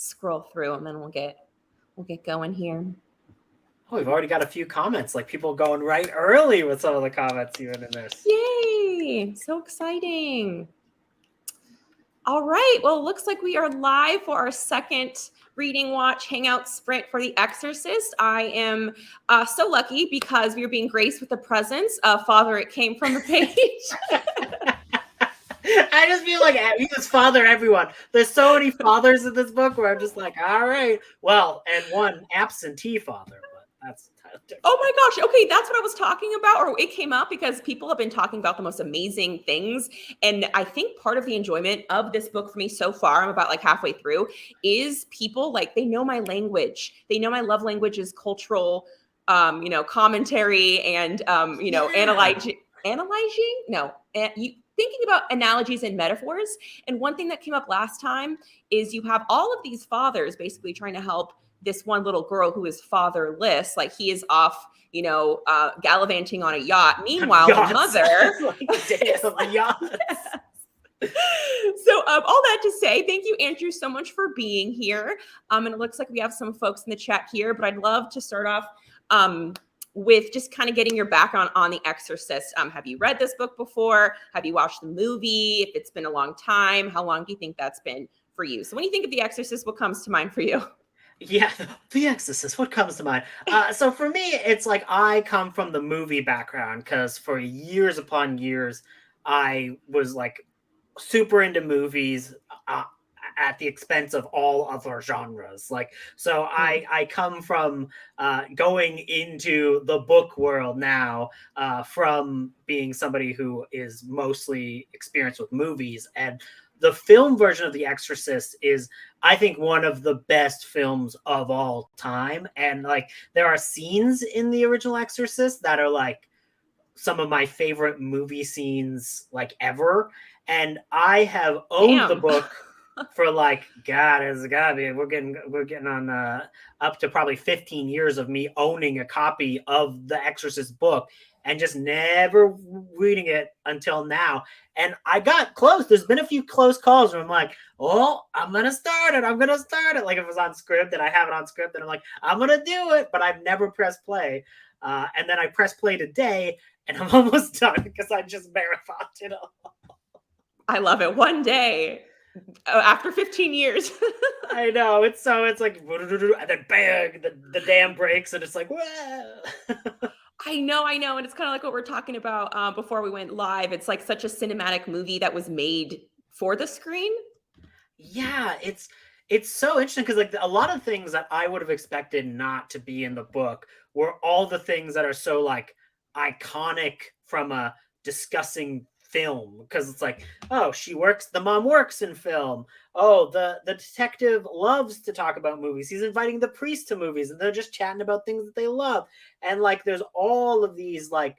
scroll through and then we'll get going here. Oh, we've already got a few comments, like people going right early with some of the comments even in this. Yay! So exciting. All right. Well, it looks like we are live for our second reading watch hangout sprint for The Exorcist. I am so lucky because we are being graced with the presence of Father It Came from the Page. I just feel like we just father everyone. There's so many fathers in this book where I'm just like, all right, well, and one absentee father, but that's different. Oh my gosh. Okay, that's what I was talking about, or it came up because people have been talking about the most amazing things. And I think part of the enjoyment of this book for me so far, I'm about like halfway through, is people like they know my language. They know my love language is cultural, commentary and analyzing. No, thinking about analogies and metaphors. And one thing that came up last time is you have all of these fathers basically trying to help this one little girl who is fatherless, like he is off, gallivanting on a yacht. Meanwhile, the mother, yachts. So all that to say, thank you, Andrew, so much for being here. And it looks like we have some folks in the chat here, but I'd love to start off with just kind of getting your background on The Exorcist. Have you read this book before? Have you watched the movie? If it's been a long time, how long do you think that's been for you? So when you think of The Exorcist, what comes to mind for you? Yeah, The Exorcist, what comes to mind? So for me, it's like I come from the movie background because for years upon years, I was like super into movies at the expense of all other genres. Like, so I come from going into the book world now from being somebody who is mostly experienced with movies, and the film version of The Exorcist is, I think, one of the best films of all time. And like, there are scenes in the original Exorcist that are like some of my favorite movie scenes like ever. And I have owned the book for like, God, it's gotta be, we're getting on up to probably 15 years of me owning a copy of the Exorcist book and just never reading it until now. And I got close. There's been a few close calls where I'm like, oh, I'm going to start it. Like if it was on script and I have it on script and I'm like, I'm going to do it, but I've never pressed play. And then I press play today and I'm almost done because I just marathoned it all. I love it. One day after 15 years. I know. It's like, and then bang, the dam breaks and it's like, whoa. I know. And it's kind of like what we're talking about before we went live. It's like such a cinematic movie that was made for the screen. Yeah, it's so interesting because like a lot of things that I would have expected not to be in the book were all the things that are so like iconic from a discussing film, because it's like, oh, the mom works in film. Oh, the detective loves to talk about movies. He's inviting the priest to movies and they're just chatting about things that they love. And like there's all of these like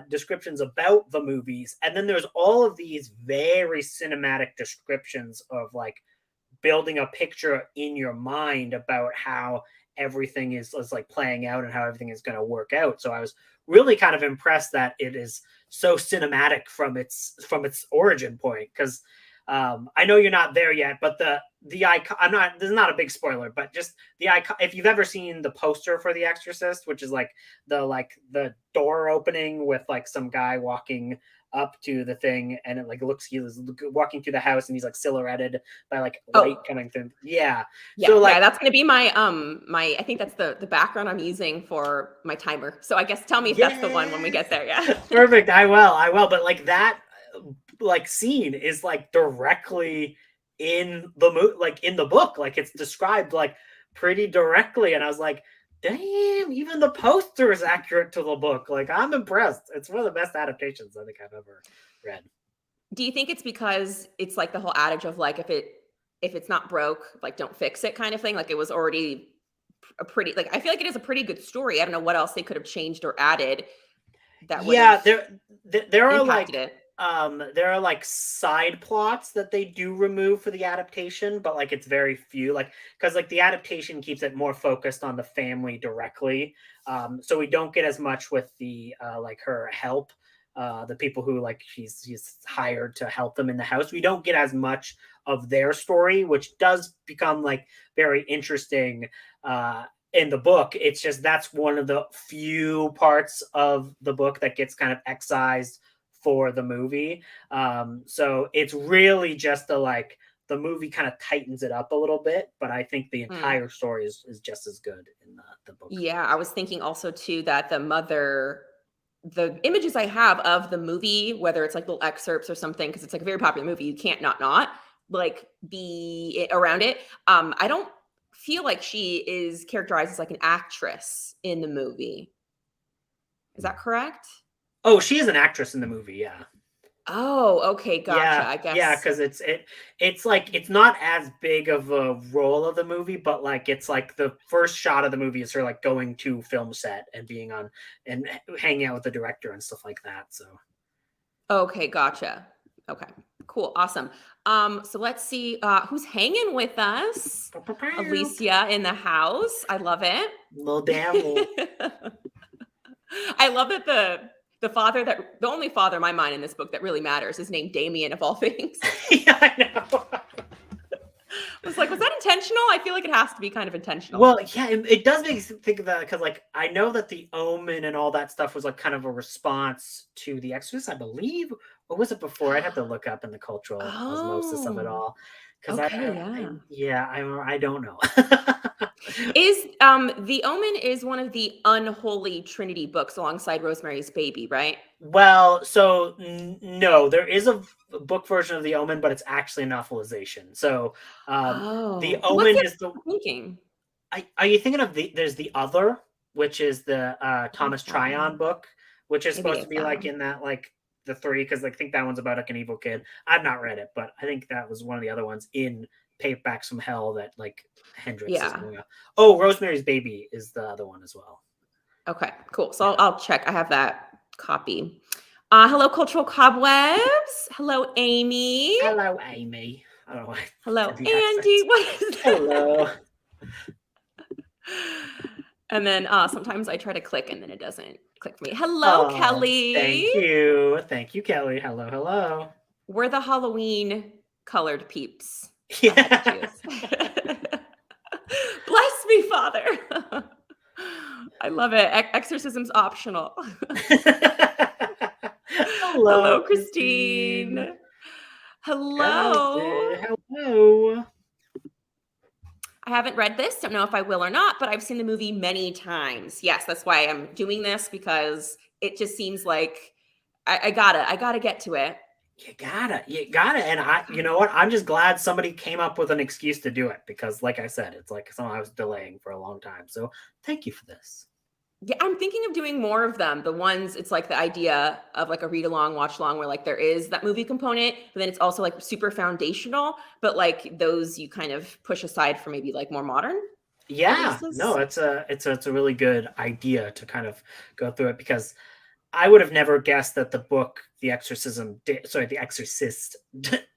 descriptions about the movies, and then there's all of these very cinematic descriptions of like building a picture in your mind about how everything is like playing out and how everything is going to work out. So I was really kind of impressed that it is so cinematic from its origin point, because I know you're not there yet, but the icon, this is not a big spoiler, but just the icon, if you've ever seen the poster for The Exorcist, which is like the door opening with like some guy walking up to the thing, and it like looks, he's walking through the house and he's like silhouetted by like light coming through. Yeah. So like, that's going to be my I think that's the background I'm using for my timer. So I guess tell me if that's the one when we get there. Yeah. Perfect. I will. But like that like scene is like directly in the book. Like it's described like pretty directly, and I was like, damn, even the poster is accurate to the book. Like, I'm impressed. It's one of the best adaptations I think I've ever read. Do you think it's because it's like the whole adage of like, if it's not broke, like don't fix it kind of thing? Like it was already a pretty, like, I feel like it is a pretty good story. I don't know what else they could have changed or added that would there are like it. There are like side plots that they do remove for the adaptation, but like it's very few, like because like the adaptation keeps it more focused on the family directly, so we don't get as much with the like her help the people who like she's hired to help them in the house. We don't get as much of their story, which does become like very interesting in the book. It's just that's one of the few parts of the book that gets kind of excised for the movie. So it's really just the movie kind of tightens it up a little bit, but I think the Mm. entire story is just as good in the book. Yeah, I was thinking also too that the images I have of the movie, whether it's like little excerpts or something, because it's like a very popular movie, you can't not like be around it. I don't feel like she is characterized as like an actress in the movie. Is that correct? Oh, she is an actress in the movie, yeah. Oh, okay, gotcha. Yeah, I yeah, guess. because it's like it's not as big of a role of the movie, but like it's like the first shot of the movie is her like going to film set and being on and hanging out with the director and stuff like that. So Okay, gotcha. Okay, cool, awesome. So let's see who's hanging with us. Alicia in the house. I love it. little devil. I love that the only father in my mind in this book that really matters is named Damien of all things. Yeah, I know. I was like, was that intentional? I feel like it has to be kind of intentional. Well, yeah, it does make me think of that because, like, I know that the Omen and all that stuff was like kind of a response to the Exorcist, I believe. Or was it before? I'd have to look up in the cultural osmosis of it Oh, all because okay, yeah. I don't know. Is The Omen is one of the unholy Trinity books alongside Rosemary's Baby, right? Well, so no, there is a book version of the Omen, but it's actually a novelization. So the Oh, what's Omen the is the. I'm thinking? Are you thinking of there's the other, which is the What is Thomas that Tryon one? book, which is Maybe supposed to it's be that like one. in that like the three, because I think that one's about like an evil kid. I've not read it, but I think that was one of the other ones in Paperbacks from Hell that like Hendrix is Yeah. going on. Oh, Rosemary's Baby is the other one as well. Okay, cool. So Yeah. I'll check. I have that copy. Hello, Cultural Cobwebs. Hello, Amy. Hello, Amy. I don't know why I Hello, did the Andy. accent. What is Hello. that? And then sometimes I try to click and then it doesn't click for me. Hello, Oh, Kelly. thank you. Thank you, Kelly. Hello, hello. We're the Halloween colored peeps. I had to Yeah. choose. Bless me, Father. I love it. Exorcism's optional. Hello, Hello, Christine. Christine. Hello. Hello. I haven't read this, don't know if I will or not, but I've seen the movie many times. Yes, that's why I'm doing this because it just seems like I gotta get to it. You gotta. And you know what? I'm just glad somebody came up with an excuse to do it because, like I said, it's like something I was delaying for a long time. So thank you for this. Yeah, I'm thinking of doing more of them. The ones it's like the idea of like a read along, watch along, where like there is that movie component, but then it's also like super foundational. But like those you kind of push aside for maybe like more modern Yeah, no, releases. it's a really good idea to kind of go through it because I would have never guessed that the book, The Exorcist,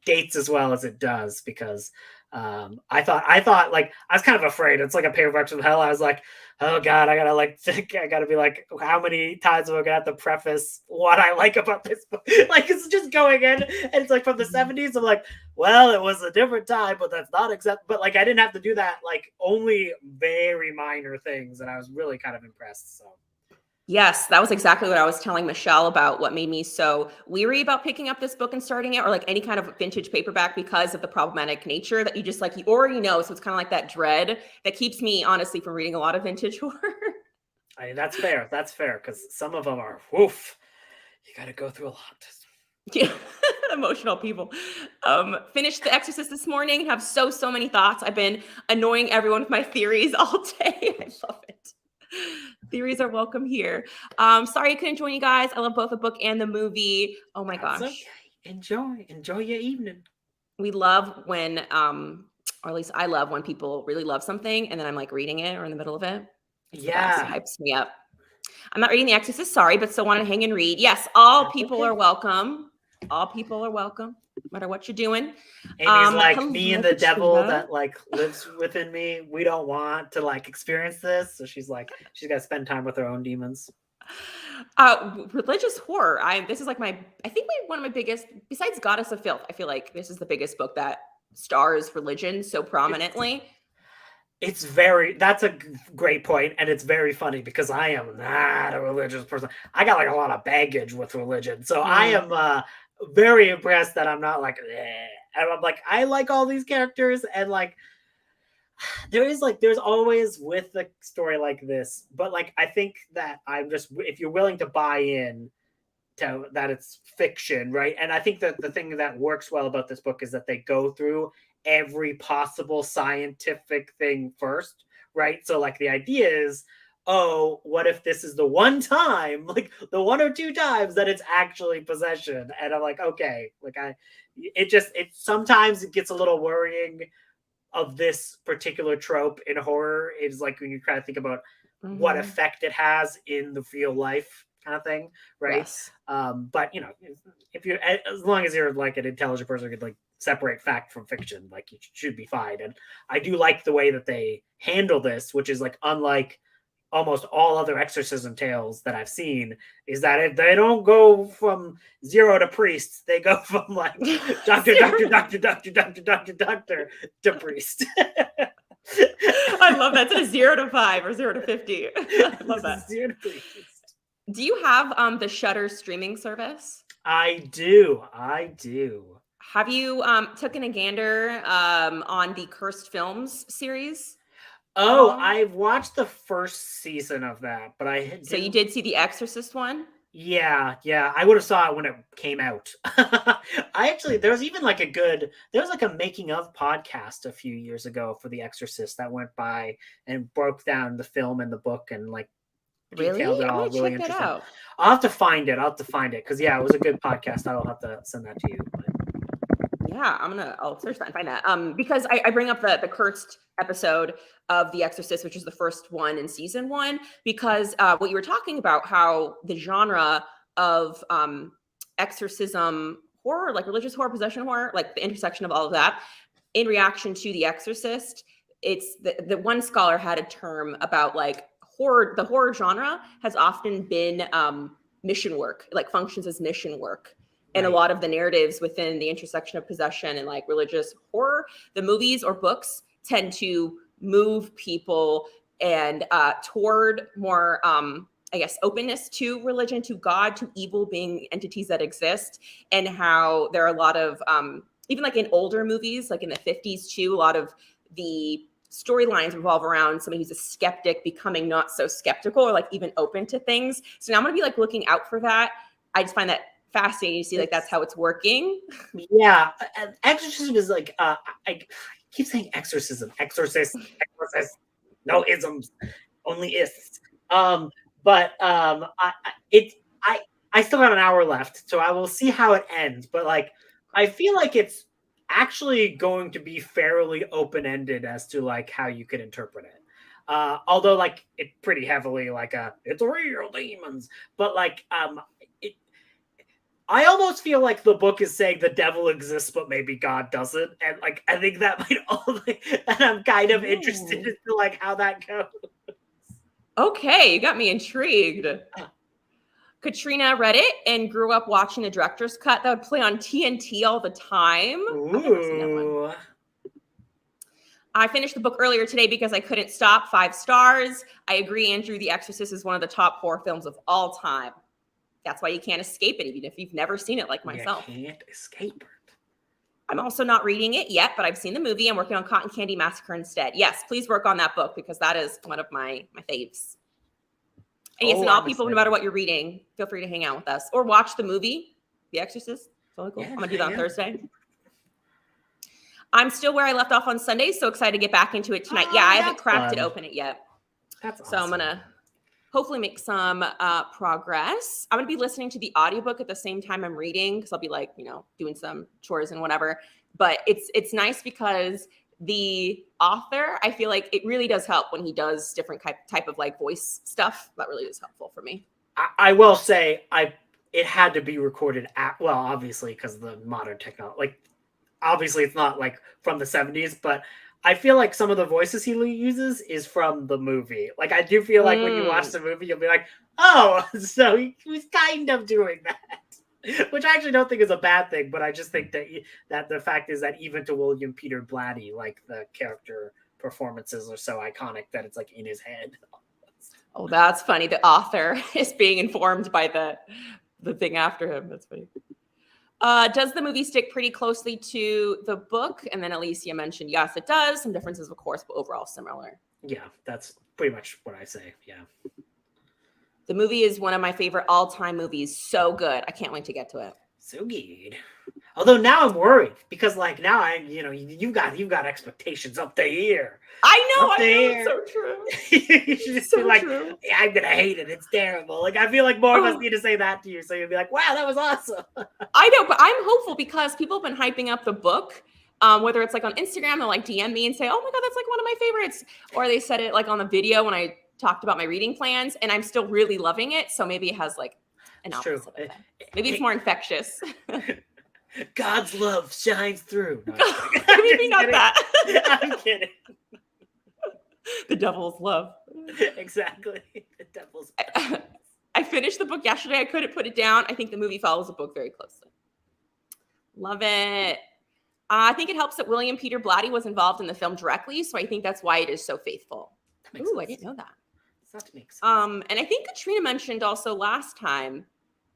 dates as well as it does because I thought like I was kind of afraid. It's like a paperback from hell. I was like, oh god, I gotta be like, how many times am I gonna have to preface what I like about this book? Like it's just going in, and it's like from the Mhm. 70s. I'm like, well, it was a different time, but that's not exact. But like I didn't have to do that. Like only very minor things, and I was really kind of impressed. So. Yes, that was exactly what I was telling Michelle about what made me so weary about picking up this book and starting it, or like any kind of vintage paperback because of the problematic nature that you just like you already know. So it's kind of like that dread that keeps me honestly from reading a lot of vintage horror. I mean, that's fair. That's fair because some of them are woof. You got to go through a lot. Yeah, emotional people. Finished The Exorcist this morning and have so many thoughts. I've been annoying everyone with my theories all day. I love it. Theories are welcome here. Sorry I couldn't join you guys. I love both the book and the movie. Oh my That's gosh. okay. Enjoy your evening. We love when or at least I love when people really love something and then I'm like reading it or in the middle of it. It's the best. It Yeah, hypes me up. I'm not reading The Exorcist, sorry, but still want to hang and read. Yes, all that's people are okay. welcome. All people are welcome, no matter what you're doing. Amy's like me and Hello, the devil Katrina. that like lives within me. We don't want to like experience this, so she's like she's got to spend time with her own demons. Religious horror. This is like I think one of my biggest, besides Goddess of Filth. I feel like this is the biggest book that stars religion so It's prominently. that's a great point, and it's very funny because I am not a religious person. I got like a lot of baggage with religion, so I Mm. am very impressed that I'm not like, eh. And I'm like, I like all these characters, and like there's always with a story like this, but like I think that I'm just, if you're willing to buy in to that it's fiction, right? And I think that the thing that works well about this book is that they go through every possible scientific thing first, right? So like the idea is, oh, what if this is the one time, like the one or two times that it's actually possession? And I'm like, okay, like it sometimes it gets a little worrying of this particular trope in horror is like when you kind of think about what Hmm. effect it has in the real life kind of thing, right? Yes. But you know, if you, as long as you're like an intelligent person who could like separate fact from fiction, like you should be fine. And I do like the way that they handle this, which is like unlike almost all other exorcism tales that I've seen, is that if they don't go from zero to priest, they go from like doctor, doctor, Zero. doctor, doctor, doctor, doctor, doctor to priest. I love that. It's a 0 to 5 or 0 to 50. I love that. Zero to priest. Do you have the Shutter streaming service? I do. I do. Have you taken a gander on the Cursed Films series at Oh, all? I've watched the first season of that, but I So you didn't. did see the Exorcist one? Yeah, yeah. I would have saw it when it came out. I actually, there was even like there was like a making of podcast a few years ago for The Exorcist that went by and broke down the film and the book and like Really? detailed it I'm all gonna really check that interesting. out. I'll have to find it. I'll have to find it because yeah, it was a good podcast. I'll have to send that to you. But Yeah, I'll search that and find that. Because I bring up the cursed episode of The Exorcist, which is the first one in season one, because what you were talking about, how the genre of exorcism horror, like religious horror, possession horror, like the intersection of all of that, in reaction to The Exorcist, it's the one scholar had a term about like the horror genre has often been mission work, like functions as mission work. And a right, lot of the narratives within the intersection of possession and like religious horror, the movies or books tend to move people and toward more I guess openness to religion, to God, to evil being entities that exist, and how there are a lot of even like in older movies, like in the 50s too, a lot of the storylines revolve around somebody who's a skeptic becoming not so skeptical or like even open to things. So now I'm gonna be like looking out for that. I just find that fascinating to see like that's it's how it's working. yeah. Exorcism is like I keep saying exorcism, exorcist, exorcist. No isms, only ists. But it I I still got an hour left, so I will see how it ends. But like, I feel like it's actually going to be fairly open ended as to like how you could interpret it. Although like it pretty heavily like it's real demons, but like it, I almost feel like the book is saying the devil exists, but maybe God doesn't, and like I think that might only, and I'm kind of interested Ooh. as to like how that goes. Okay, you got me intrigued. Katrina read it and grew up watching the director's cut that would play on TNT all the time. I've never seen that one. Ooh, I finished the book earlier today because I couldn't stop. 5 stars. I agree, Andrew. The Exorcist is one of the top horror films of all time. That's why you can't escape it, even if you've never seen it, like you myself. can't escape it. I'm also not reading it yet, but I've seen the movie. I'm working on Cotton Candy Massacre instead. Yes, please work on that book because that is one of my faves. And yes, Oh, and all I'm people, no excited. matter what you're reading, feel free to hang out with us or watch the movie, The Exorcist. Totally cool. Yeah, I'm gonna do that on hang out. Thursday. I'm still where I left off on Sunday, so excited to get back into it tonight. Yeah, Oh, I haven't that's cracked it fun. open it yet. That's So I'm awesome. gonna hopefully make some progress. I'm gonna be listening to the audiobook at the same time I'm reading because I'll be like, doing some chores and whatever. But it's nice because the author, I feel like it really does help when he does different type of like voice stuff. That really is helpful for me. I will say it had to be recorded at, well, obviously because of the modern technology. Like obviously it's not like from the 70s, but I feel like some of the voices he uses is from the movie. Like I do feel like when you watch Mm. the movie, you'll be like, oh, so he was kind of doing that, which I actually don't think is a bad thing. But I just think that the fact is that even to William Peter Blatty, like the character performances are so iconic that it's like in his head. Oh, that's funny. The author is being informed by the thing after him. That's funny. Does the movie stick pretty closely to the book? And then Alicia mentioned, yes, it does. Some differences, of course, but overall similar. Yeah, that's pretty much what I say. Yeah. The movie is one of my favorite all-time movies. So good. I can't wait to get to it. So good. Although now I'm worried because like now you've got expectations up there. I know, it's so true. You should just So be like, true. yeah, I'm gonna hate it. It's terrible. Like I feel like more of us Oh. need to say that to you, so you'll be like, wow, that was awesome. I know, but I'm hopeful because people have been hyping up the book. Whether it's like on Instagram, they'll like DM me and say, "Oh my god, that's like one of my favorites," or they said it like on the video when I talked about my reading plans, and I'm still really loving it. So maybe it has like an It's true. opposite effect. Maybe it's more infectious. God's love shines through. No, Maybe not that. I'm kidding. The devil's love. Exactly. The devil's. I finished the book yesterday. I couldn't put it down. I think the movie follows the book very closely. Love it. I think it helps that William Peter Blatty was involved in the film directly, so I think that's why it is so faithful. Ooh, sense. I didn't know that. That makes sense. And I think Katrina mentioned also last time,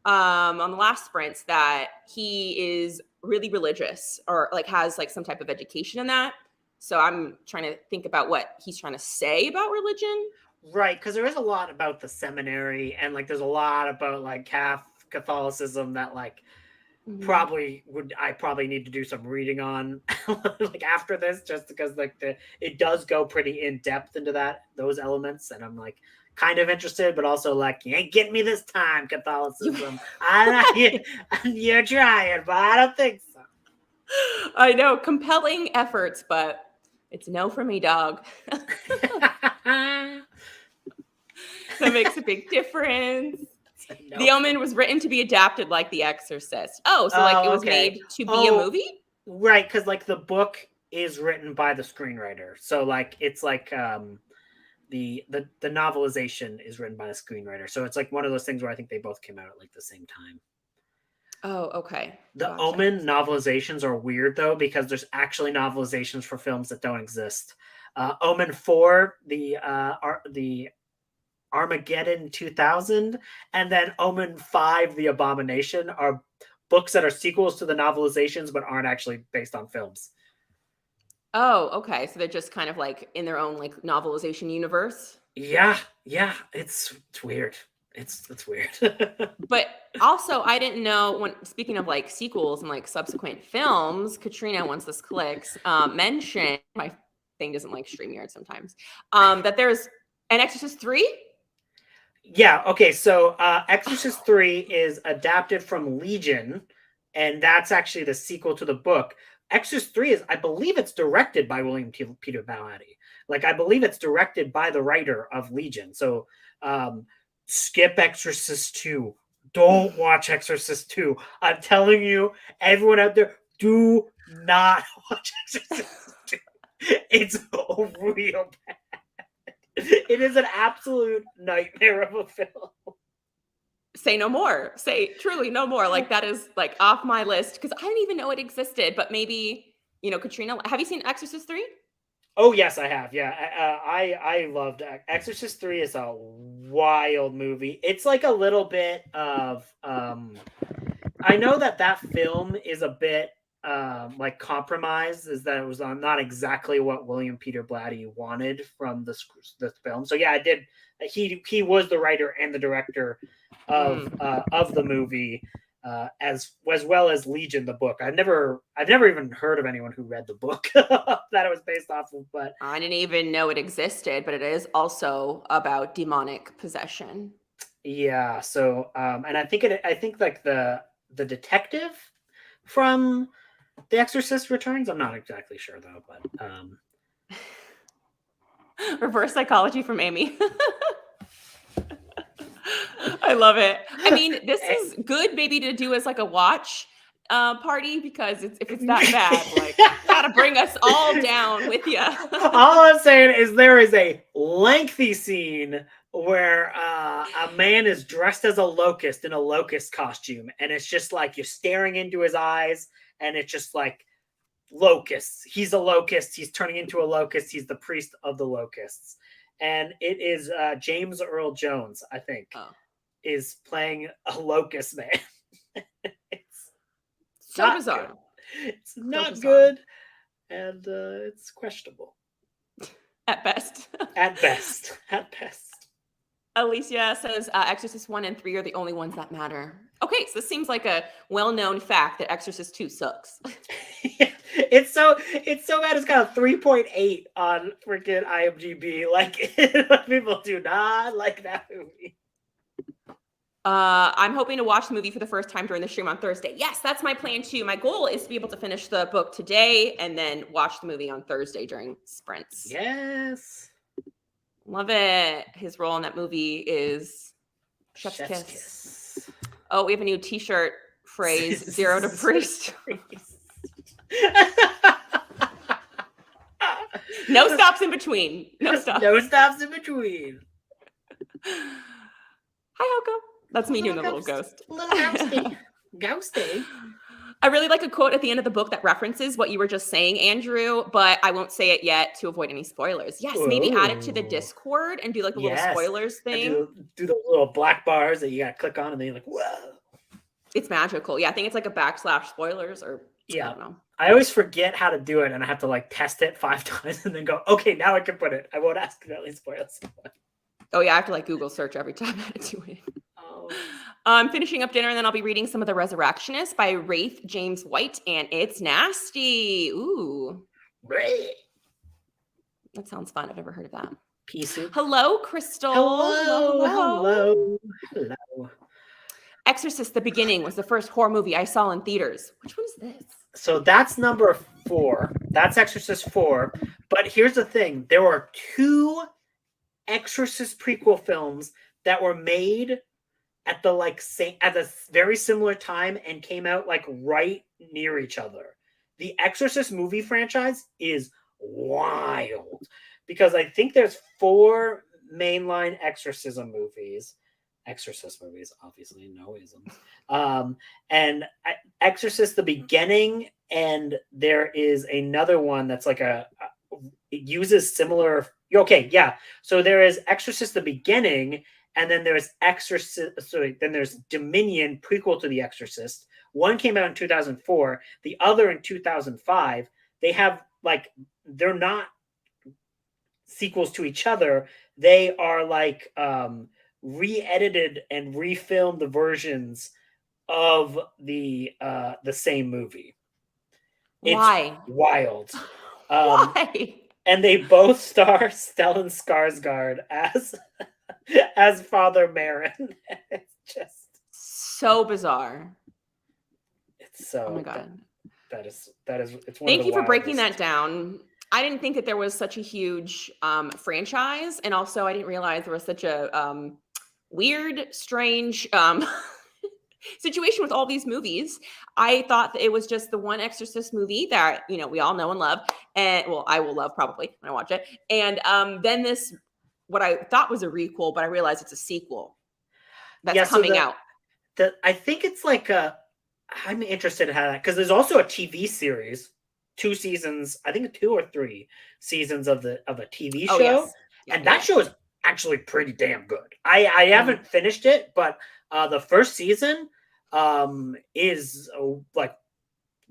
on the last sprints, that he is really religious or like has like some type of education in that. So I'm trying to think about what he's trying to say about religion. Right, because there is a lot about the seminary, and like there's a lot about like Catholicism that like I probably need to do some reading on like after this, just because like it does go pretty in depth into those elements, and I'm like kind of interested, but also like you ain't getting me this time, Catholicism. You're trying, but I don't think so. I know, compelling efforts, but it's no for me, dog. That makes a big difference. No. The Omen was written to be adapted like The Exorcist. Oh, so like it was made to be a movie? Right, because like the book is written by the screenwriter. So like it's like the novelization is written by the screenwriter. So it's like one of those things where I think they both came out at like the same time. Oh, okay. The Omen novelizations are weird though, because there's actually novelizations for films that don't exist. Omen 4, the Armageddon 2000, and then Omen 5, The Abomination, are books that are sequels to the novelizations but aren't actually based on films. Oh, okay. So they're just kind of like in their own like novelization universe. Yeah, it's weird. It's weird. But also, I didn't know, when speaking of like sequels and like subsequent films, Katrina, once this clicks, mentioned, my thing doesn't like StreamYard sometimes, that there's an Exorcist 3. Yeah, okay, so Exorcist 3 is adapted from Legion, and that's actually the sequel to the book. Exorcist 3 is, I believe it's directed by William Peter Blatty. Like, I believe it's directed by the writer of Legion. So, skip Exorcist 2. Don't watch Exorcist 2. I'm telling you, everyone out there, do not watch Exorcist 2. It's real bad. It is an absolute nightmare of a film. Say no more. Say truly no more. Like that is like off my list because I didn't even know it existed. But maybe, Katrina, have you seen Exorcist 3? Oh, yes, I have. Yeah, I loved Exorcist 3 is a wild movie. It's like a little bit of I know that film is a bit like compromised, is that it was not exactly what William Peter Blatty wanted from this film. So yeah, I did. He was the writer and the director of the movie, as well as Legion, the book. I've never even heard of anyone who read the book that it was based off of. But I didn't even know it existed. But it is also about demonic possession. Yeah. So and I think like the detective from The Exorcist returns. I'm not exactly sure though, but reverse psychology from Amy. I love it. I mean, this is good maybe to do as like a watch party because if it's that bad, like gotta bring us all down with you. All I'm saying is there is a lengthy scene where a man is dressed as a locust in a locust costume, and it's just like you're staring into his eyes, and it's just like locusts. He's a locust. He's turning into a locust. He's the priest of the locusts, and it is James Earl Jones, I think, is playing a locust man. It's so bizarre. Good. It's not good, and it's questionable at best. At best. Alicia says Exorcist 1 and 3 are the only ones that matter. Okay, so this seems like a well-known fact that Exorcist 2 sucks. Yeah, it's so bad. It's got a 3.8 on freaking IMDb. Like, people do not like that movie. I'm hoping to watch the movie for the first time during the stream on Thursday. Yes, that's my plan too. My goal is to be able to finish the book today and then watch the movie on Thursday during sprints. Yes. Love it. His role in that movie is Chef's Kiss. Oh, we have a new t-shirt phrase, Zero to Priest. No stops in between. No stops in between. Hi, Hoko. That's me doing the little ghost. Little ghosty. Ghosty. I really like a quote at the end of the book that references what you were just saying, Andrew, but I won't say it yet to avoid any spoilers. Yes, maybe add it to the Discord and do like a little spoilers thing. Do the little black bars that you got to click on and then you're like, whoa. It's magical. Yeah, I think it's like a / spoilers or I don't know. I always forget how to do it and I have to like test it 5 times and then go, okay, now I can put it. I won't accidentally spoil someone. Oh yeah, I have to like Google search every time I do it. I'm finishing up dinner and then I'll be reading some of The Resurrectionist by Rafe James White, and it's nasty. Ooh. Right. That sounds fun. I've never heard of that. Peace. Hello, Crystal. Hello. Exorcist: The Beginning was the first horror movie I saw in theaters. Which one is this? So that's number 4. That's Exorcist 4. But here's the thing. There were 2 Exorcist prequel films that were made at a very similar time and came out like right near each other. The Exorcist movie franchise is wild because I think there's 4 mainline Exorcist movies, obviously, no isms. And Exorcist: The Beginning, and there is another one that's like it uses similar. Okay, yeah. So there is Exorcist: The Beginning. And then there's there's Dominion, prequel to The Exorcist. One came out in 2004, the other in 2005. They have they're not sequels to each other. They are like re-edited and refilmed versions of the same movie. Why? It's wild. Why? And they both star Stellan Skarsgård as Father Marin. It's just so bizarre. It's so. Oh my god. That is. It's one. Thank you for breaking that down. I didn't think that there was such a huge franchise, and also I didn't realize there was such a weird, strange situation with all these movies. I thought that it was just the one Exorcist movie that we all know and love, and I will love probably when I watch it. And then this, what I thought was a requel, but I realized it's a sequel that's coming out. I think it's like I'm interested in how that, because there's also a TV series, 2 seasons, I think 2 or 3 seasons of a TV show, yes. and that show is actually pretty damn good. I haven't finished it, but the first season is like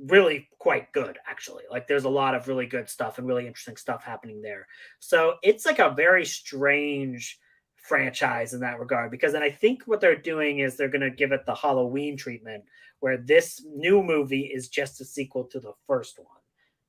really quite good, actually. Like there's a lot of really good stuff and really interesting stuff happening there. So it's like a very strange franchise in that regard, because then I think what they're doing is they're going to give it the Halloween treatment, where this new movie is just a sequel to the first one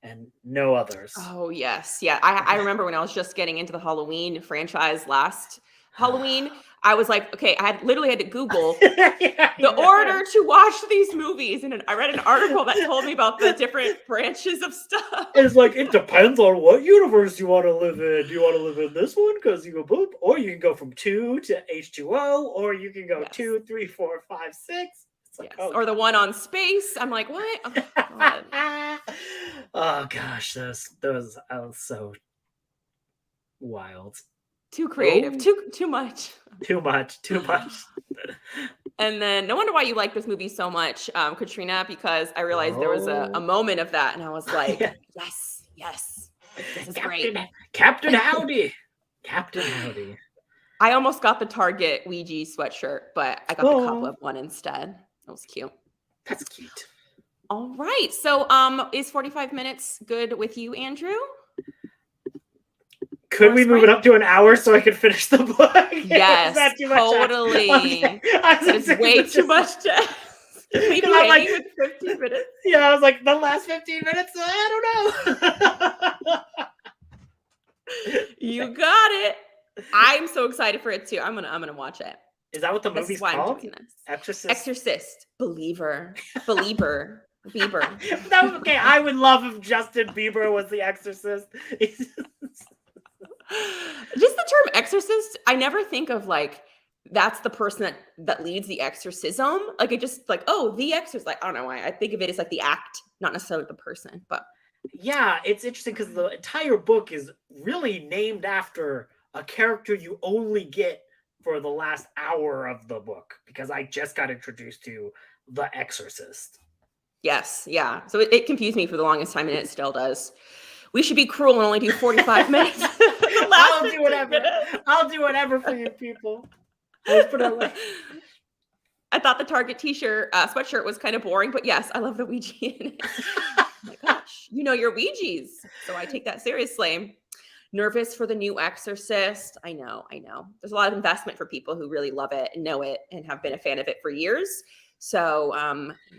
and no others. Oh yes. Yeah. I remember when I was just getting into the Halloween franchise last Halloween, I was like, okay, I literally had to Google the order to watch these movies. And I read an article that told me about the different branches of stuff. It's like, it depends on what universe you want to live in. Do you want to live in this one because you go boop? Or you can go from 2 to H2O, or you can go 2, 3, 4, 5, 6. like, Yes. oh Or the one on space. I'm like, what? Oh, God. god. Oh gosh, those I was so wild. Too creative. Oh, Too much. too much, too much. And then no wonder why you like this movie so much, Katrina, because I realized there was a Oh, moment of that, and I was like, yeah. yes, yes, this is great. Captain Howdy. Captain Howdy. I almost got the Target Ouija sweatshirt, but I got the Oh, cobweb one instead. That was cute. that's cute. All right. So is 45 minutes good with you, Andrew? Could Or we move it Spring? up to an hour so I could finish the book? Is Yes, that too much? Okay. totally. That is way too much to leave Because you I'm like, hanging with 15 minutes. yeah, I was like, the last 15 minutes, I don't know. You got it. I'm so excited for it too. I'm gonna watch it. Is that what the This is movie's why I'm called? doing this. Exorcist? Exorcist, Belieber. Okay, I would love if Justin Bieber was the Exorcist. Just the term exorcist, I never think of like that's the person that leads the exorcism. Like it just like, oh, the exorcist. Like, I don't know why. I think of it as like the act, not necessarily the person. But Yeah, it's interesting because the entire book is really named after a character you only get for the last hour of the book because I just got introduced to the Exorcist. yes, yeah. So it confused me for the longest time, and it still does. We should be cruel and only do 45 minutes. The last I'll do 15 whatever. minutes. I'll do whatever for you people. Let's put it away. I thought the Target t-shirt, sweatshirt was kind of boring, but yes, I love the Ouija in it. Oh my gosh, you know your Ouijas, so I take that seriously. Nervous for the new Exorcist. I know. There's a lot of investment for people who really love it and know it and have been a fan of it for years. So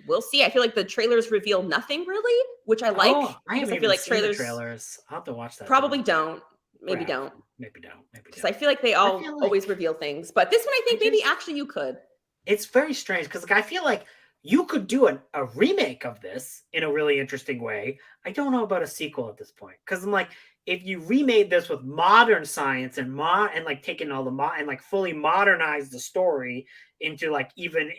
we'll see. I feel like the trailers reveal nothing really, which I like Oh, I because haven't I feel even like seen the trailers trailers. I'll have to watch that. probably Then. don't. Maybe Well, don't. maybe don't. Maybe Because don't. I feel like they I feel like always reveal things. But this one, I think maybe actually you could. it's very strange because like I feel like you could do a remake of this in a really interesting way. I don't know about a sequel at this point because I'm like, if you remade this with modern science and and like taking all the and like fully modernize the story into like even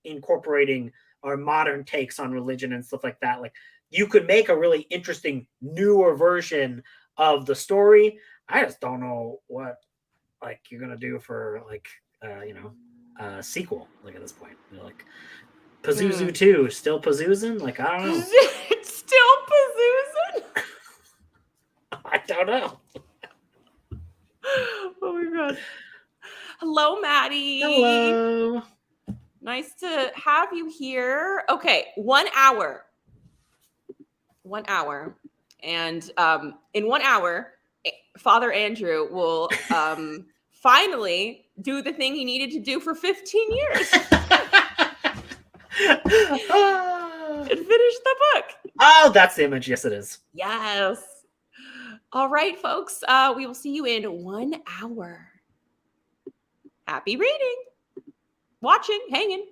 incorporating our modern takes on religion and stuff like that, like you could make a really interesting newer version of the story. I just don't know what like you're gonna do for like sequel. Like at this point, you're like Pazuzu 2 still Pazuzu? Like I don't know. Still Pazuzu? I don't know. Oh my god. Hello, Maddie. Hello. Nice to have you here. Okay, 1 hour. 1 hour. And in 1 hour, Father Andrew will finally do the thing he needed to do for 15 years and finish the book. Oh, that's the image. Yes, it is. Yes. All right, folks. We will see you in 1 hour. Happy reading, watching, hanging.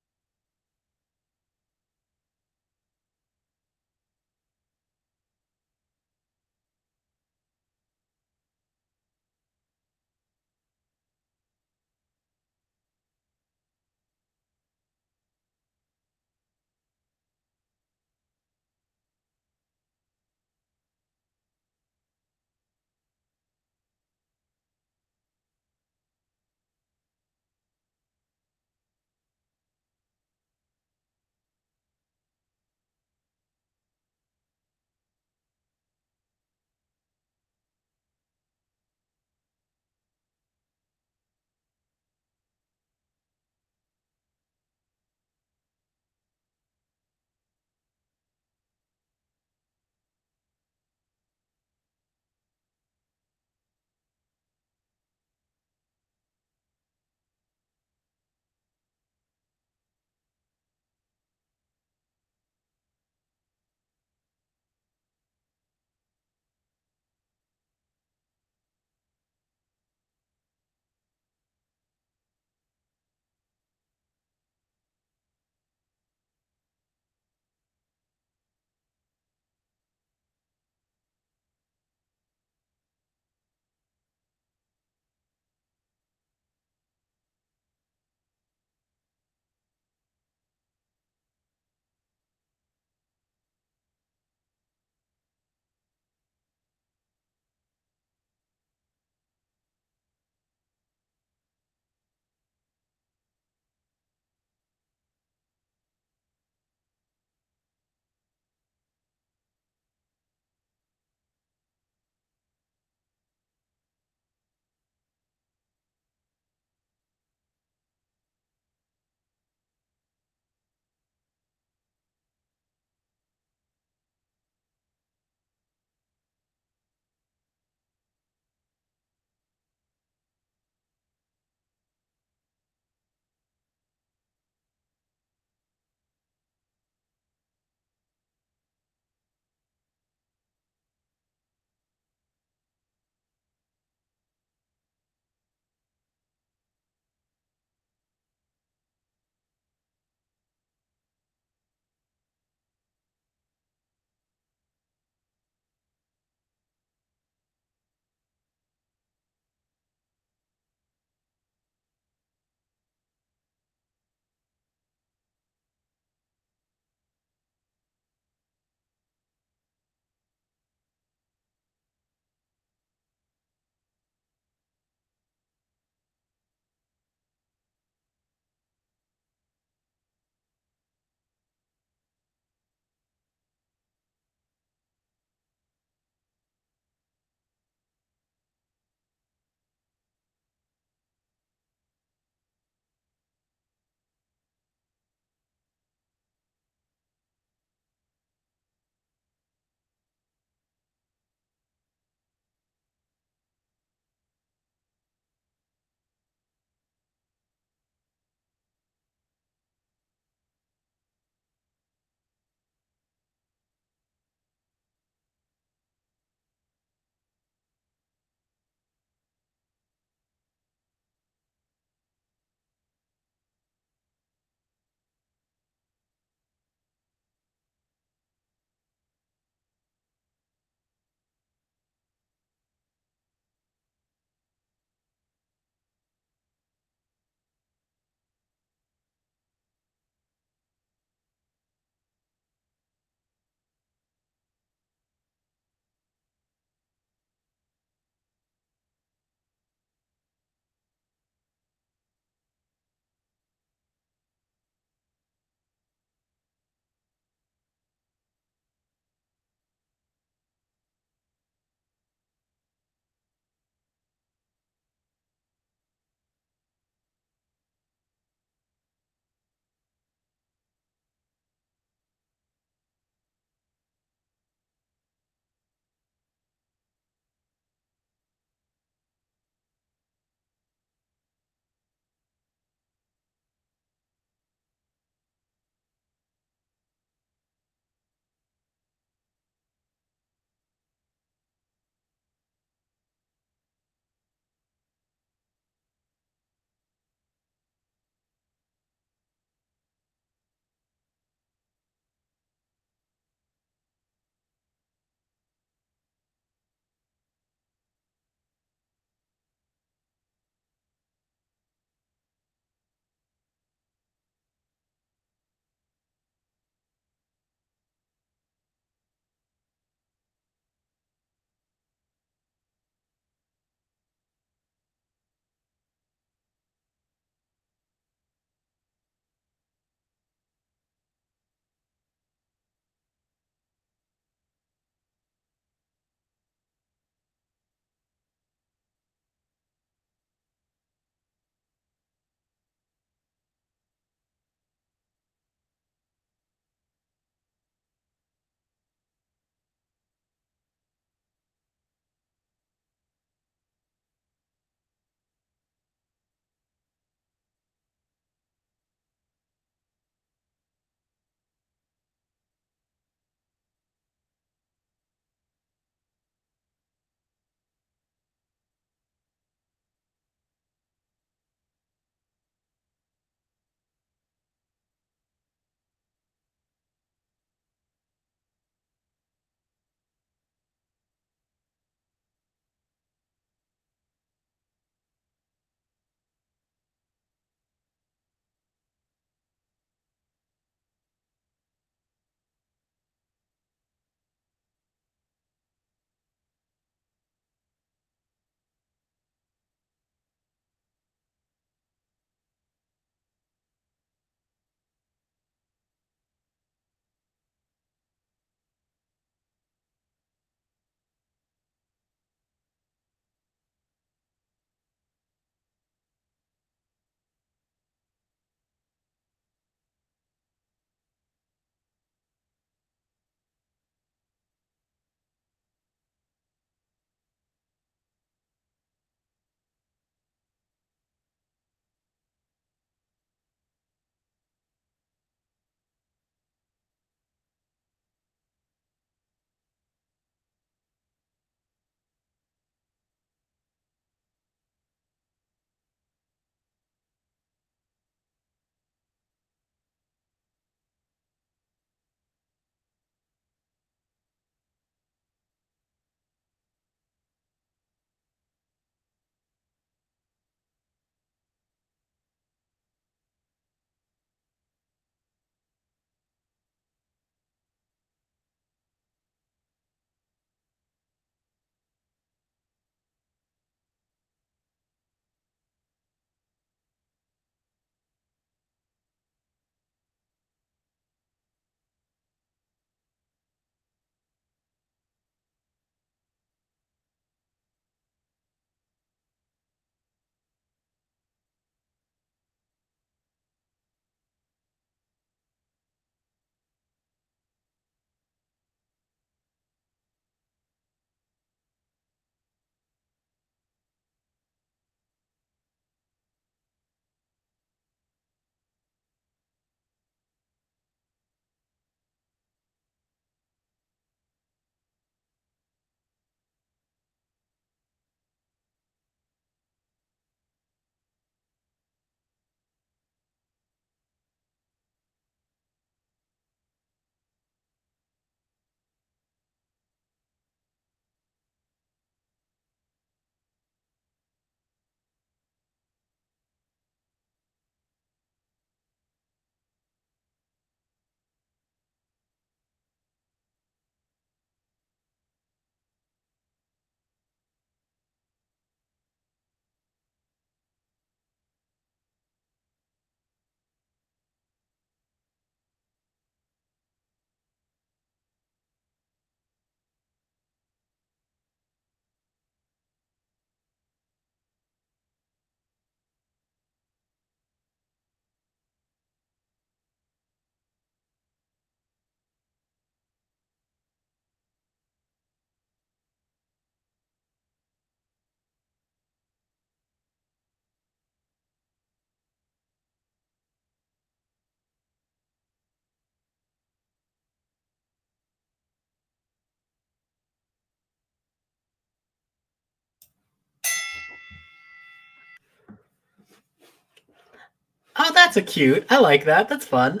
Oh, that's a cute. I like that. That's fun.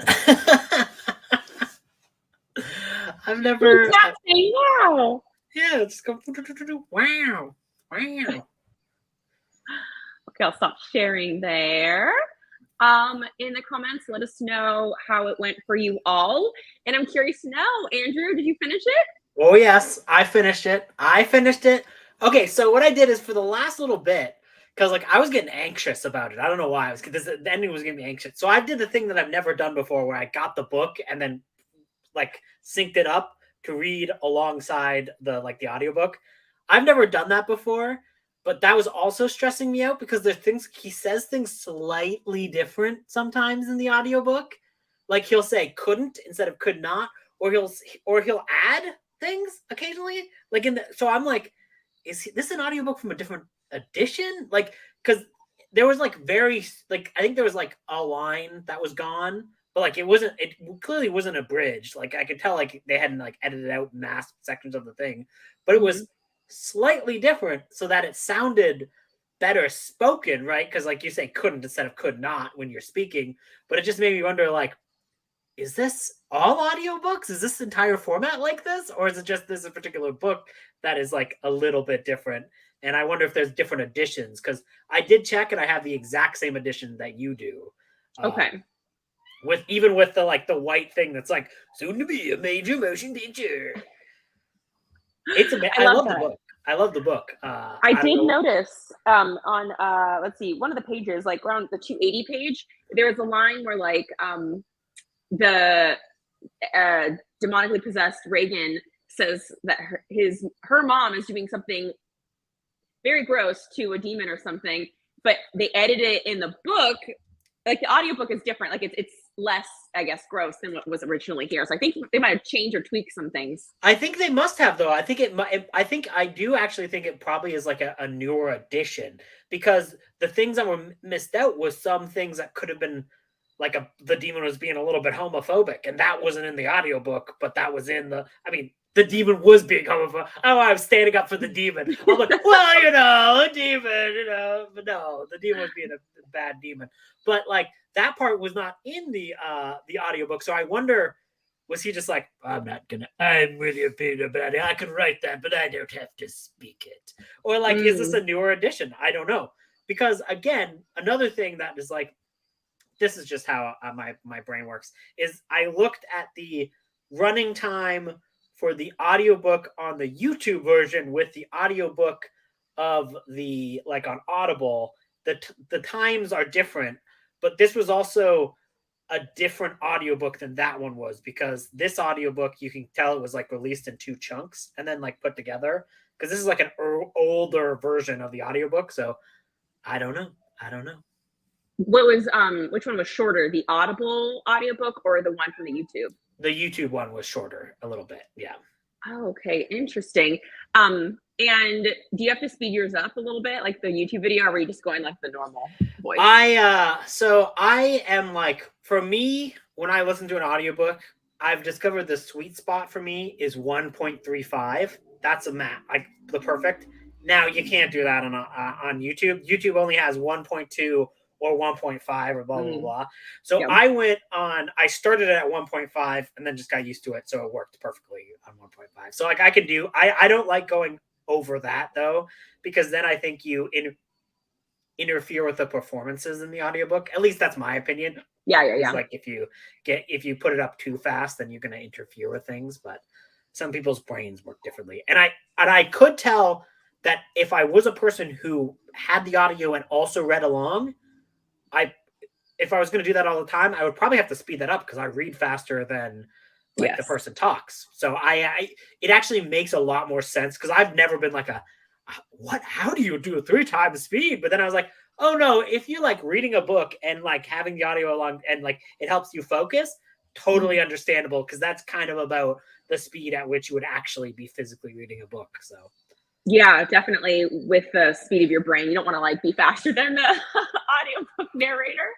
I've never. Exactly. Wow. Yeah, just go. Wow, wow. Okay, I'll stop sharing there. In the comments, let us know how it went for you all. And I'm curious to know, Andrew, did you finish it? Oh yes, I finished it. I finished it. Okay, so what I did is for the last little bit, because like I was getting anxious about it. I don't know why. I was because the ending was getting me anxious. So I did the thing that I've never done before, where I got the book and then like synced it up to read alongside the audiobook. I've never done that before, but that was also stressing me out because there's things he says things slightly different sometimes in the audiobook. Like he'll say couldn't instead of could not, or he'll add things occasionally. Like so I'm like, is this an audiobook from a different edition? Like, because there was like I think there was like a line that was gone, but like it clearly wasn't abridged. Like I could tell like they hadn't like edited out mass sections of the thing, but it Mhm. was slightly different so that it sounded better spoken, right? Because like you say couldn't instead of could not when you're speaking. But it just made me wonder, like, is this all audiobooks? Is this entire format like this? Or is it just this particular book that is like a little bit different? And I wonder if there's different editions, because I did check and I have the exact same edition that you do. Uh, Okay. with the white thing that's like soon to be a major motion picture. I I love love the that. book. I love the book. I I don't did know. notice on let's see, one of the pages, like around the 280 page, there was a line where like the uh, demonically possessed Reagan says that her mom is doing something very gross to a demon or something, but they edited it in the book. Like the audiobook is different. Like it's less, I guess, gross than what was originally here. So I think they might have changed or tweaked some things. I think they must have, though. I think I think I do actually think it probably is like a newer edition, because the things that were missed out was some things that could have been like the demon was being a little bit homophobic, and that wasn't in the audiobook, but that was in the. I mean, the demon was being homophobic. Oh, I'm standing up for the demon. I'm like, well, a demon, but no, the demon was being a bad demon. But like that part was not in the audiobook, so I wonder, was he just like, I'm really a bit about it. I can write that, but I don't have to speak it. Or like, is this Mm, a newer edition? I don't know. Because again, another thing that is like, this is just how my brain works, is I looked at the running time for the audiobook on the YouTube version with the audiobook of the like on Audible. The times are different, but this was also a different audiobook than that one was, because this audiobook you can tell it was like released in two chunks and then like put together, because this is like an older version of the audiobook. So I don't know. what was which one was shorter, the Audible audiobook or the one from the YouTube? The YouTube one was shorter a little bit. Yeah. Oh, okay, interesting. And do you have to speed yours up a little bit, like the YouTube video, or are you just going like the normal voice? I am like, for me, when I listen to an audiobook, I've discovered the sweet spot for me is 1.35. That's a map, like the perfect. Now you can't do that on YouTube. YouTube only has 1.2 or 1.5 or blah blah Mm, blah. So yeah, I started it at 1.5 and then just got used to it, so it worked perfectly on 1.5. So like I can do, I don't like going over that though, because then I think you interfere with the performances in the audiobook. At least that's my opinion. yeah, yeah, Is yeah. like if you put it up too fast, then you're going to interfere with things. But some people's brains work differently, and I could tell that if I was a person who had the audio and also read along, I if I was going to do that all the time, I would probably have to speed that up because I read faster than like the Yes. person talks. So it actually makes a lot more sense, because I've never been like a what? How do you do 3 times speed? But then I was like, oh no, if you like reading a book and like having the audio along and like it helps you focus, totally Mhm. understandable, because that's kind of about the speed at which you would actually be physically reading a book. So Yeah, definitely with the speed of your brain. You don't want to like be faster than the audiobook narrator.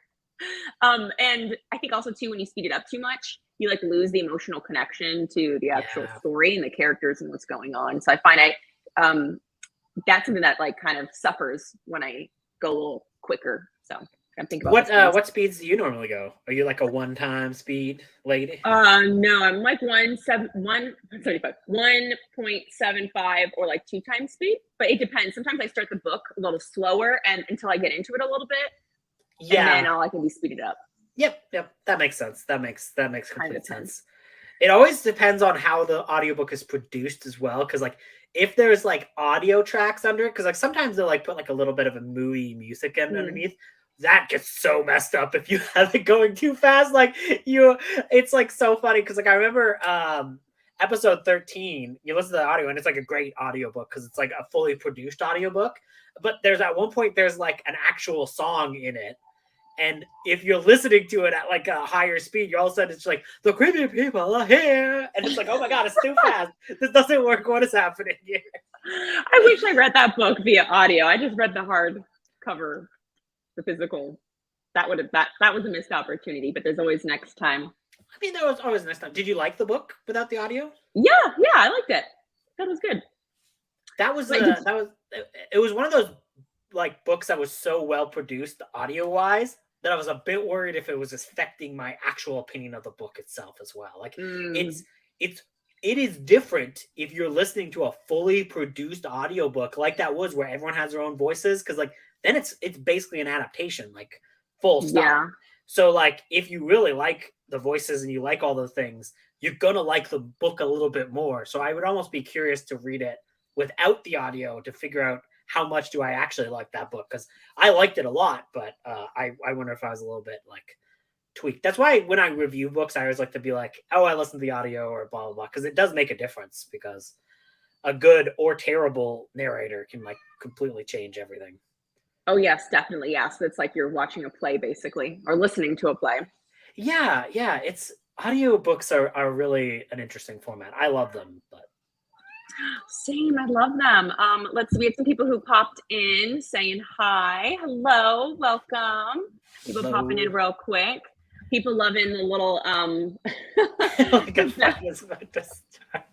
And I think also too, when you speed it up too much, you like lose the emotional connection to the actual yeah. story and the characters and what's going on. So I find that's something that like kind of suffers when I go a little quicker. So I'm thinking about the speeds. What speeds do you normally go? Are you like a one-time speed lady? No, I'm like 1.75 or like 2 times speed, but it depends. Sometimes I start the book a little slower and until I get into it a little bit, and then Yeah. I can be speeded up. Yep. That makes sense. That makes complete Kind of sense. It always depends on how the audiobook is produced as well. Cause like if there's like audio tracks under it, cause like sometimes they'll like put like a little bit of a moody music in underneath. That gets so messed up if you have it going too fast. Like it's like so funny. Cause like I remember episode 13, you listen to the audio and it's like a great audiobook because it's like a fully produced audiobook. But there's at one point there's like an actual song in it. And if you're listening to it at like a higher speed, you're all of a sudden it's like the creepy people are here, and it's like, oh my god, it's too fast. This doesn't work. What is happening here? I wish I read that book via audio. I just read the hard cover, the physical. That was a missed opportunity. But there's always next time. I mean, there was always next time. Did you like the book without the audio? Yeah, I liked it. That was good. It was one of those like books that was so well produced audio wise that I was a bit worried if it was affecting my actual opinion of the book itself as well. Like it is different if you're listening to a fully produced audiobook like that was where everyone has their own voices, because like then it's basically an adaptation, like full stop. Yeah. So like if you really like the voices and you like all the things, you're gonna like the book a little bit more. So I would almost be curious to read it without the audio to figure out how much do I actually like that book, because I liked it a lot, but I wonder if I was a little bit like tweaked. That's why when I review books, I always like to be like, oh, I listened to the audio or blah blah blah, because it does make a difference, because a good or terrible narrator can like completely change everything. Oh yes, definitely. Yes, it's like you're watching a play basically, or listening to a play. Yeah, it's audiobooks are really an interesting format. I love them, but Same, I love them. We had some people who popped in saying hi, hello, welcome. People popping in real quick. People loving the little like a fun is about to start.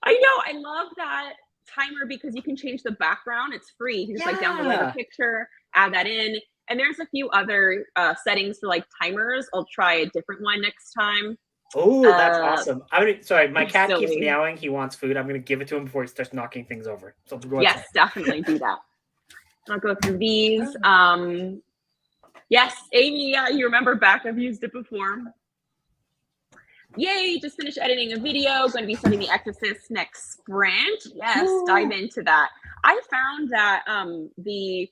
I know, I love that timer because you can change the background. It's free. You can just like download a picture, add that in. And there's a few other settings for like timers. I'll try a different one next time. Oh, that's awesome. Sorry, my cat silly. keeps meowing. He wants food. I'm going to give it to him before he starts knocking things over. So yes, definitely do that. I'll go through these. Yes, Amy, yeah, you remember back. I've used it before. Yay, just finished editing a video. Going to be starting The Exorcist next sprint. Yes, dive into that. I found that the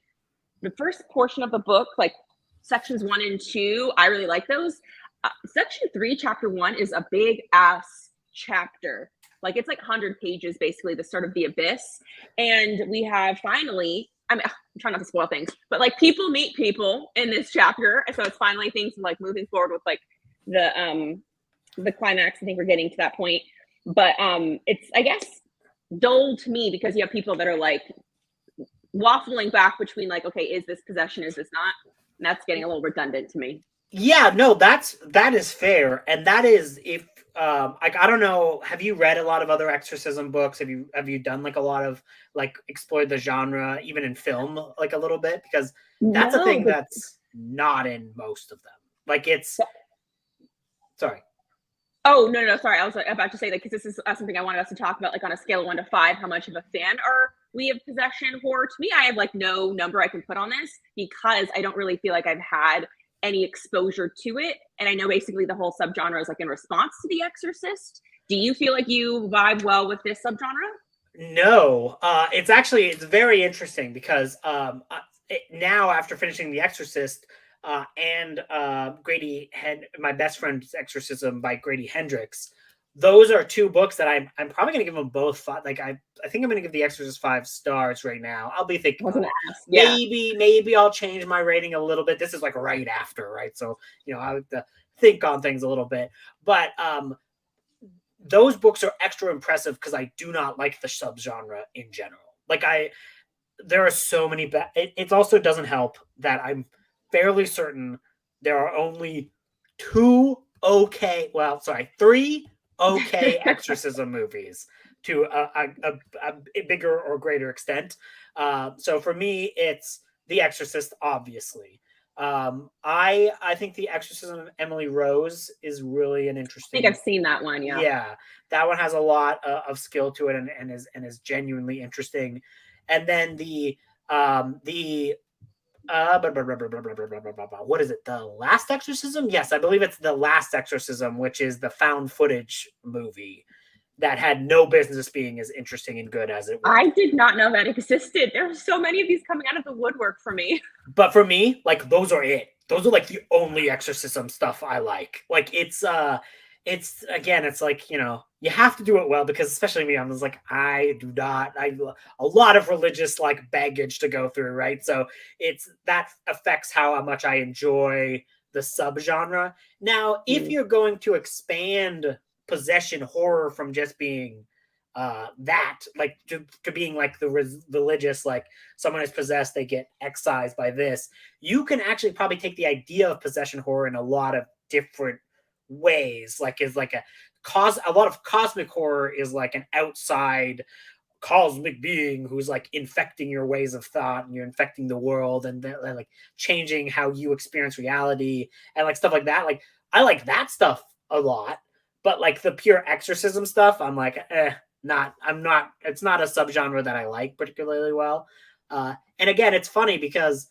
first portion of the book, like sections 1 and 2, I really like those. Section 3, chapter 1 is a big ass chapter. Like it's like 100 pages, basically, the start of the abyss. And we have finally, I'm trying not to spoil things, but like people meet people in this chapter. So it's finally things like moving forward with like the climax. I think we're getting to that point. But it's, I guess, dull to me because you have people that are like waffling back between like, okay, is this possession? Is this not? And that's getting a little redundant to me. Yeah, no, that is fair, and that is if like I don't know, have you read a lot of other exorcism books? Have you done like a lot of like explored the genre even in film like a little bit, because that's a thing that's not in most of them. Like it's sorry. Oh no, sorry. I was about to say that because this is something I wanted us to talk about, like on a scale of 1 to 5, how much of a fan are we of possession horror? To me, I have like no number I can put on this because I don't really feel like I've had any exposure to it, and I know basically the whole subgenre is like in response to The Exorcist. Do you feel like you vibe well with this subgenre? No, it's very interesting because now after finishing The Exorcist and my best friend's Exorcism by Grady Hendrix, those are two books that I'm probably going to give them both five. Like I think I'm going to give The Exorcist 5 stars right now. I'll be thinking maybe I'll change my rating a little bit. This is like right after, right? So I have to think on things a little bit. But those books are extra impressive because I do not like the subgenre in general. Like there are so many it also doesn't help that I'm fairly certain there are only 3 okay exorcism movies to a bigger or greater extent. So for me, it's The Exorcist, obviously. I think The Exorcism of Emily Rose is really an I think I've interesting. seen that one. Yeah. Yeah, that one has a lot of skill to it, and is genuinely interesting. And then the what is it? The Last Exorcism? Yes, I believe it's The Last Exorcism, which is the found footage movie that had no business being as interesting and good as it was. I did not know that existed. There are so many of these coming out of the woodwork for me. But for me, like those are it. Those are like the only exorcism stuff I like. Like it's again, it's like, you have to do it well, because especially me, I'm just like, I do not I a lot of religious like baggage to go through, right? So it's that affects how much I enjoy the subgenre. Now, if Mm. you're going to expand possession horror from just being that, like, to being like the religious, like someone is possessed, they get excised by this, you can actually probably take the idea of possession horror in a lot of different ways. Like, is like a lot of cosmic horror is like an outside cosmic being who's like infecting your ways of thought, and you're infecting the world, and they're like changing how you experience reality, and like stuff like that. Like, I like that stuff a lot, but like the pure exorcism stuff, I'm like, it's not a subgenre that I like particularly well. And again, it's funny because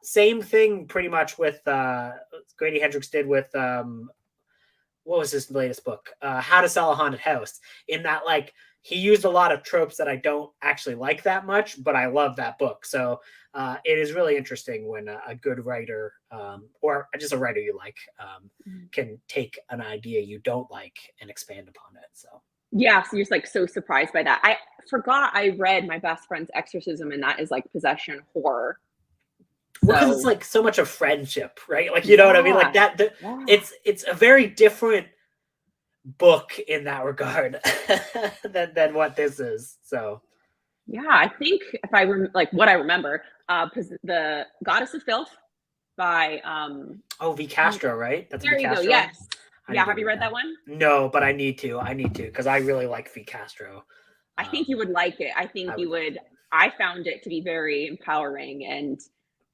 same thing pretty much with Grady Hendrix did with what was his latest book? How to Sell a Haunted House. In that, like, he used a lot of tropes that I don't actually like that much, but I love that book. So it is really interesting when a good writer, or just a writer you like, can take an idea you don't like and expand upon it. So. Yeah, so you're just like so surprised by that. I forgot I read my best friend's exorcism, and that is like possession horror. Well, because it's So like so much of friendship, right? Like, you know what I mean? Like yeah, that. yeah. It's a very different book in that regard than what this is. So. Yeah, I think if like what I remember, the Goddess of Filth by Oh, V Castro, right? That's V there you go. Castro. Yes. I need Yeah, to have you read read that. that one? No, but I need to. I need to, because I really like V Castro. I think you would like it. I think I you would like would. it. I found it to be very empowering and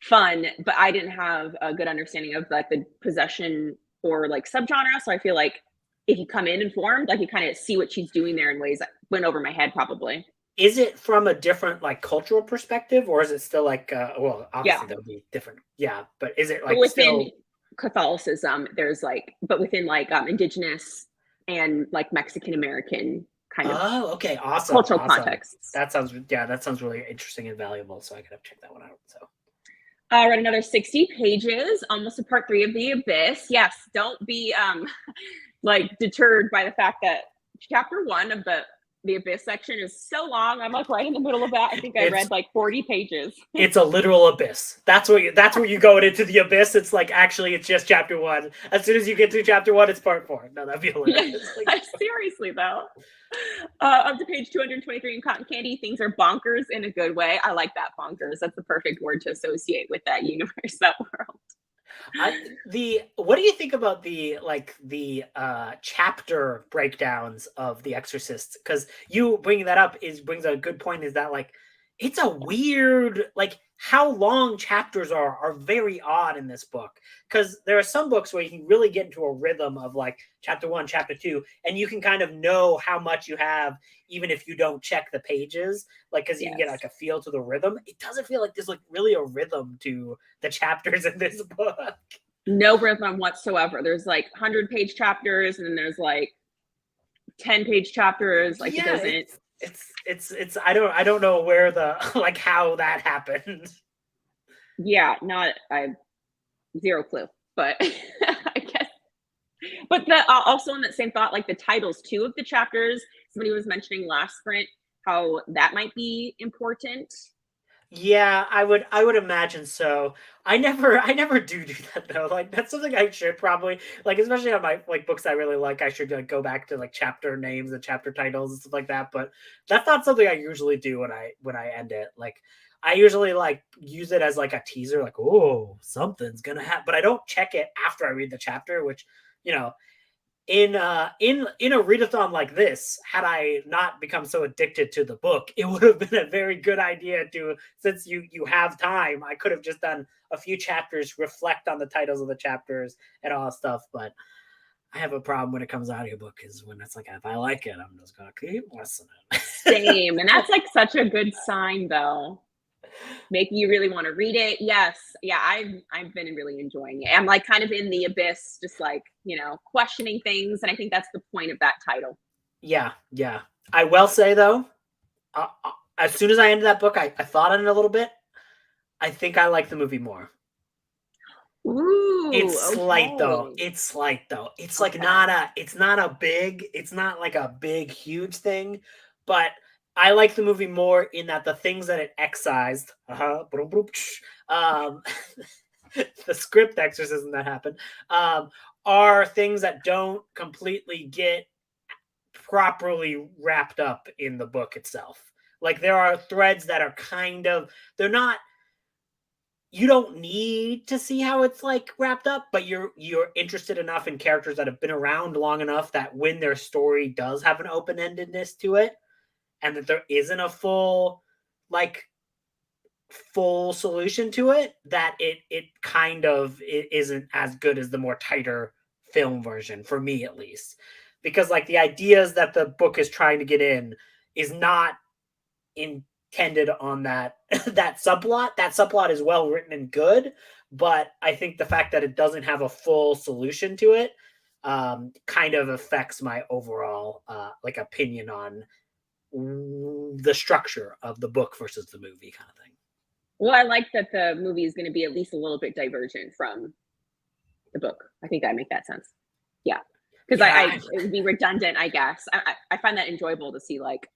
fun, but I didn't have a good understanding of like the possession or like subgenre. So I feel like if you come in informed, like you kind of see what she's doing there in ways that went over my head probably. Is it from a different like cultural perspective, or is it still like well, Yeah. obviously there'll be different, yeah, but is it But like within still. Catholicism, there's like, but within like indigenous and like Mexican American kind of Oh, okay, awesome, cultural awesome. contexts. That sounds really interesting and valuable, so I gotta check that one out. So. I read another 60 pages, almost to part 3 of The Abyss. Yes, don't be like deterred by the fact that chapter 1 of the Abyss section is so long. I'm like right in the middle of that. I think I It's read like 40 pages. it's a literal abyss. That's where you go into the abyss. It's like, actually, it's just chapter 1. As soon as you get to chapter 1, it's part 4. No, that'd be Yeah, hilarious. Like, seriously though. Up to page 223 in Cotton Candy, things are bonkers in a good way. I like that, bonkers. That's the perfect word to associate with that universe, that world. what do you think about the chapter breakdowns of The Exorcist? Because you bringing that up brings a good point. Is that like, it's a weird, like, how long chapters are very odd in this book, because there are some books where you can really get into a rhythm of like chapter 1, chapter 2, and you can kind of know how much you have even if you don't check the pages, like, because you can get Yes. like a feel to the rhythm. It doesn't feel like there's like really a rhythm to the chapters in this book. No rhythm whatsoever. There's like 100-page chapters, and then there's like 10-page chapters. Like it Yeah, doesn't. it's I don't know where the like how that happened. Yeah, not I zero clue. But I guess. But the also in that same thought, like the titles too of the chapters. Somebody was mentioning last sprint how that might be important. Yeah, I would imagine so. I never do that though. Like, that's something I should probably, like, especially on my like books I really like. I should like go back to like chapter names and chapter titles and stuff like that. But that's not something I usually do when I end it. Like, I usually like use it as like a teaser, like, oh, something's gonna happen. But I don't check it after I read the chapter, which, you know in a readathon like this, had I not become so addicted to the book, it would have been a very good idea to, since you have time, I could have just done a few chapters, reflect on the titles of the chapters and all that stuff. But I have a problem when it comes to audiobook, is when it's like, if I like it, I'm just gonna keep listening. Same. And that's like such a good sign though. Making you really want to read it. Yes. Yeah, I've been really enjoying it. I'm like kind of in the abyss, just like, questioning things. And I think that's the point of that title. Yeah, yeah. I will say though, as soon as I ended that book, I thought on it a little bit. I think I like the movie more. Ooh, It's slight though. okay. It's slight though. It's Okay. like it's not like a big, huge thing, but I like the movie more in that the things that it excised, um, the script exorcism that happened, are things that don't completely get properly wrapped up in the book itself. Like there are threads that are they're not, you don't need to see how it's like wrapped up, but you're interested enough in characters that have been around long enough that when their story does have an open-endedness to it, and that there isn't a full solution to it, that it isn't as good as the more tighter film version, for me at least. Because like the ideas that the book is trying to get in is not intended on that that subplot. That subplot is well written and good, but I think the fact that it doesn't have a full solution to it kind of affects my overall opinion on the structure of the book versus the movie kind of thing. Well, I like that the movie is going to be at least a little bit divergent from the book. I think that make that sense. Yeah. Because Yeah. it would be redundant, I guess. I find that enjoyable to see like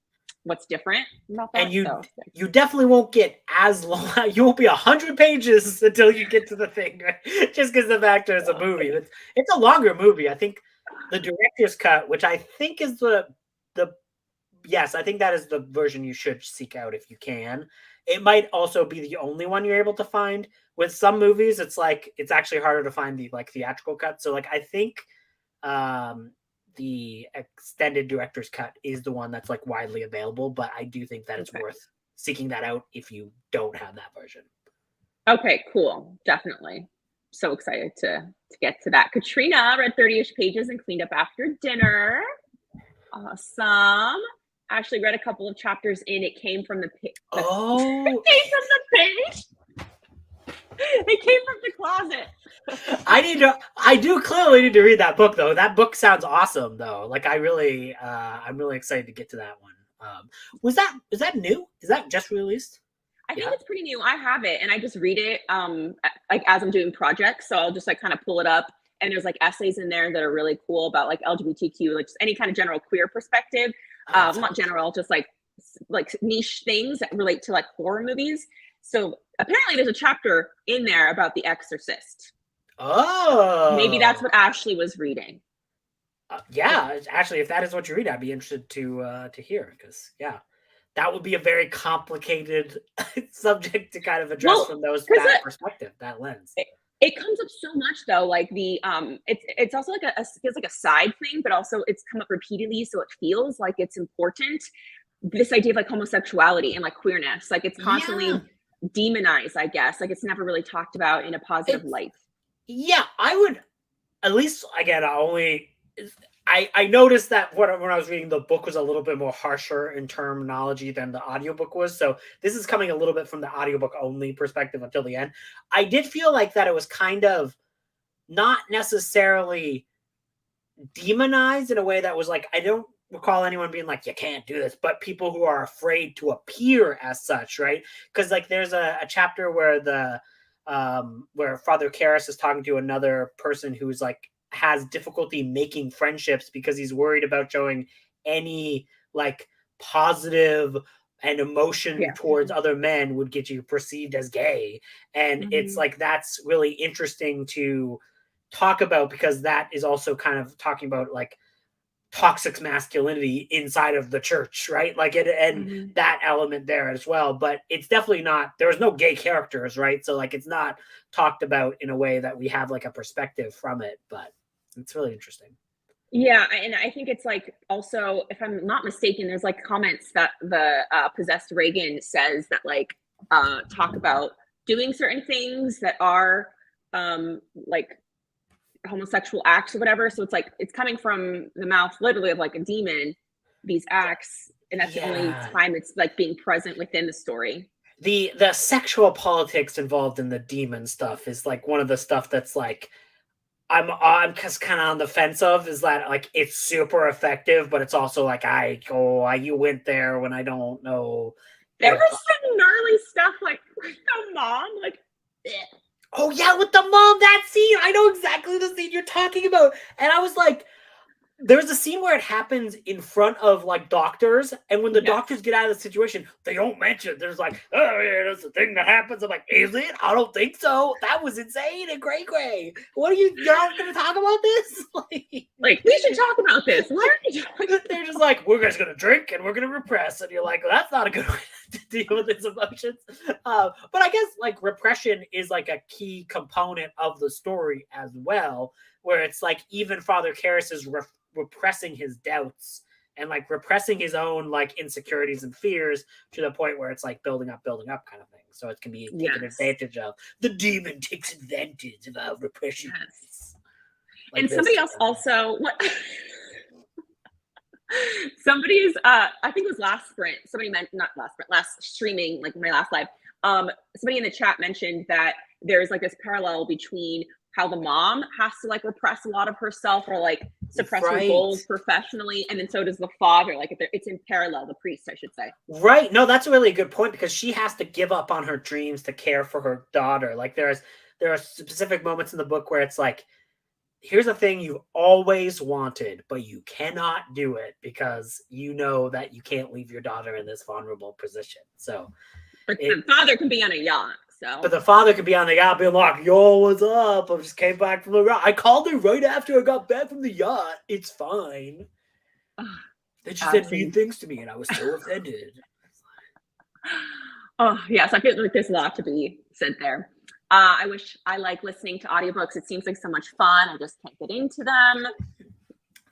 what's different about that. And you definitely won't get as long. You won't be 100 pages until you get to the thing, right? Just because the fact it's a movie. It's a longer movie. I think the director's cut, which I think is yes, I think that is the version you should seek out if you can. It might also be the only one you're able to find. With some movies, it's like it's actually harder to find the theatrical cut. So like I think the extended director's cut is the one that's like widely available, but I do think that it's worth seeking that out if you don't have that version. Okay, cool. Definitely. So excited to get to that. Katrina read 30-ish pages and cleaned up after dinner. Awesome. Actually read a couple of chapters in. It came from the page. Oh, It came from the page. It came from the closet. I do clearly need to read that book though. That book sounds awesome though. Like I'm really excited to get to that one. Is that new? Is that just released? I think it's pretty new. I have it and I just read it like as I'm doing projects. So I'll just like kind of pull it up, and there's like essays in there that are really cool about like LGBTQ, like just any kind of general queer perspective. Not general, just like niche things that relate to like horror movies. So apparently there's a chapter in there about the Exorcist. Oh, maybe that's what Ashley was reading. Yeah, actually, if that is what you read, I'd be interested to hear, because that would be a very complicated subject to kind of address from that perspective, that lens. It comes up so much though, like the it's also like feels like a side thing, but also it's come up repeatedly, so it feels like it's important. This idea of like homosexuality and like queerness, like it's constantly demonized, I guess. Like it's never really talked about in a positive light. Yeah, I would, at least again, I noticed that when I was reading the book was a little bit more harsher in terminology than the audiobook was. So this is coming a little bit from the audiobook only perspective until the end. I did feel like that it was kind of not necessarily demonized in a way that was like, I don't recall anyone being like, you can't do this, but people who are afraid to appear as such, right? Because like there's a chapter where where Father Karras is talking to another person who's like has difficulty making friendships because he's worried about showing any like positive and emotion towards other men would get you perceived as gay. And it's like, that's really interesting to talk about, because that is also kind of talking about like toxic masculinity inside of the church, right? Like and that element there as well. But it's definitely not, there's no gay characters, right? So like it's not talked about in a way that we have like a perspective from it, but it's really interesting. Yeah, and I think it's like also, if I'm not mistaken, there's like comments that the possessed Reagan says that like talk about doing certain things that are like homosexual acts or whatever. So it's like it's coming from the mouth literally of like a demon, these acts, and that's the only Yeah. time it's like being present within the story. The sexual politics involved in the demon stuff is like one of the stuff that's like I'm just kind of on the fence of, is that like it's super effective, but it's also like you went there when I don't know There if. was some gnarly stuff like with the mom, like eh. Oh yeah, with the mom, that scene, I know exactly the scene you're talking about, and I was like, there's a scene where it happens in front of like doctors, and when the Yes. doctors get out of the situation, they don't mention. There's like, oh yeah, that's the thing that happens. I'm like, is it? I don't think so. That was insane and cray. What are you're not going to talk about this? Like we should talk about this. Why are you talking? They're just like, we're just going to drink and we're going to repress, and you're like, well, that's not a good way to deal with his emotions. But I guess like repression is like a key component of the story as well, where it's like even Father Karras is repressing his doubts and like repressing his own like insecurities and fears to the point where it's like building up kind of thing. So it can be taken Yes. advantage of. The demon takes advantage of our repression. Yes. Like And this. somebody else also what somebody's I think it was last sprint, somebody meant not last sprint, last streaming, like my last live. Somebody in the chat mentioned that there's like this parallel between how the mom has to like repress a lot of herself or like suppress her Right. goals professionally, and then so does the father. Like it's in parallel, the priest, I should say. Right. No, that's a really good point, because she has to give up on her dreams to care for her daughter. Like there are specific moments in the book where it's like, here's a thing you've always wanted, but you cannot do it because you know that you can't leave your daughter in this vulnerable position. So But the father can be on a yacht. but So the father could be on the yacht being like, yo, what's up? I just came back from the yacht. I called her right after I got back from the yacht. It's fine. Then she said mean things to me and I was so offended. Oh, yes, I feel like there's a lot to be said there. I wish I like listening to audiobooks. It seems like so much fun. I just can't get into them.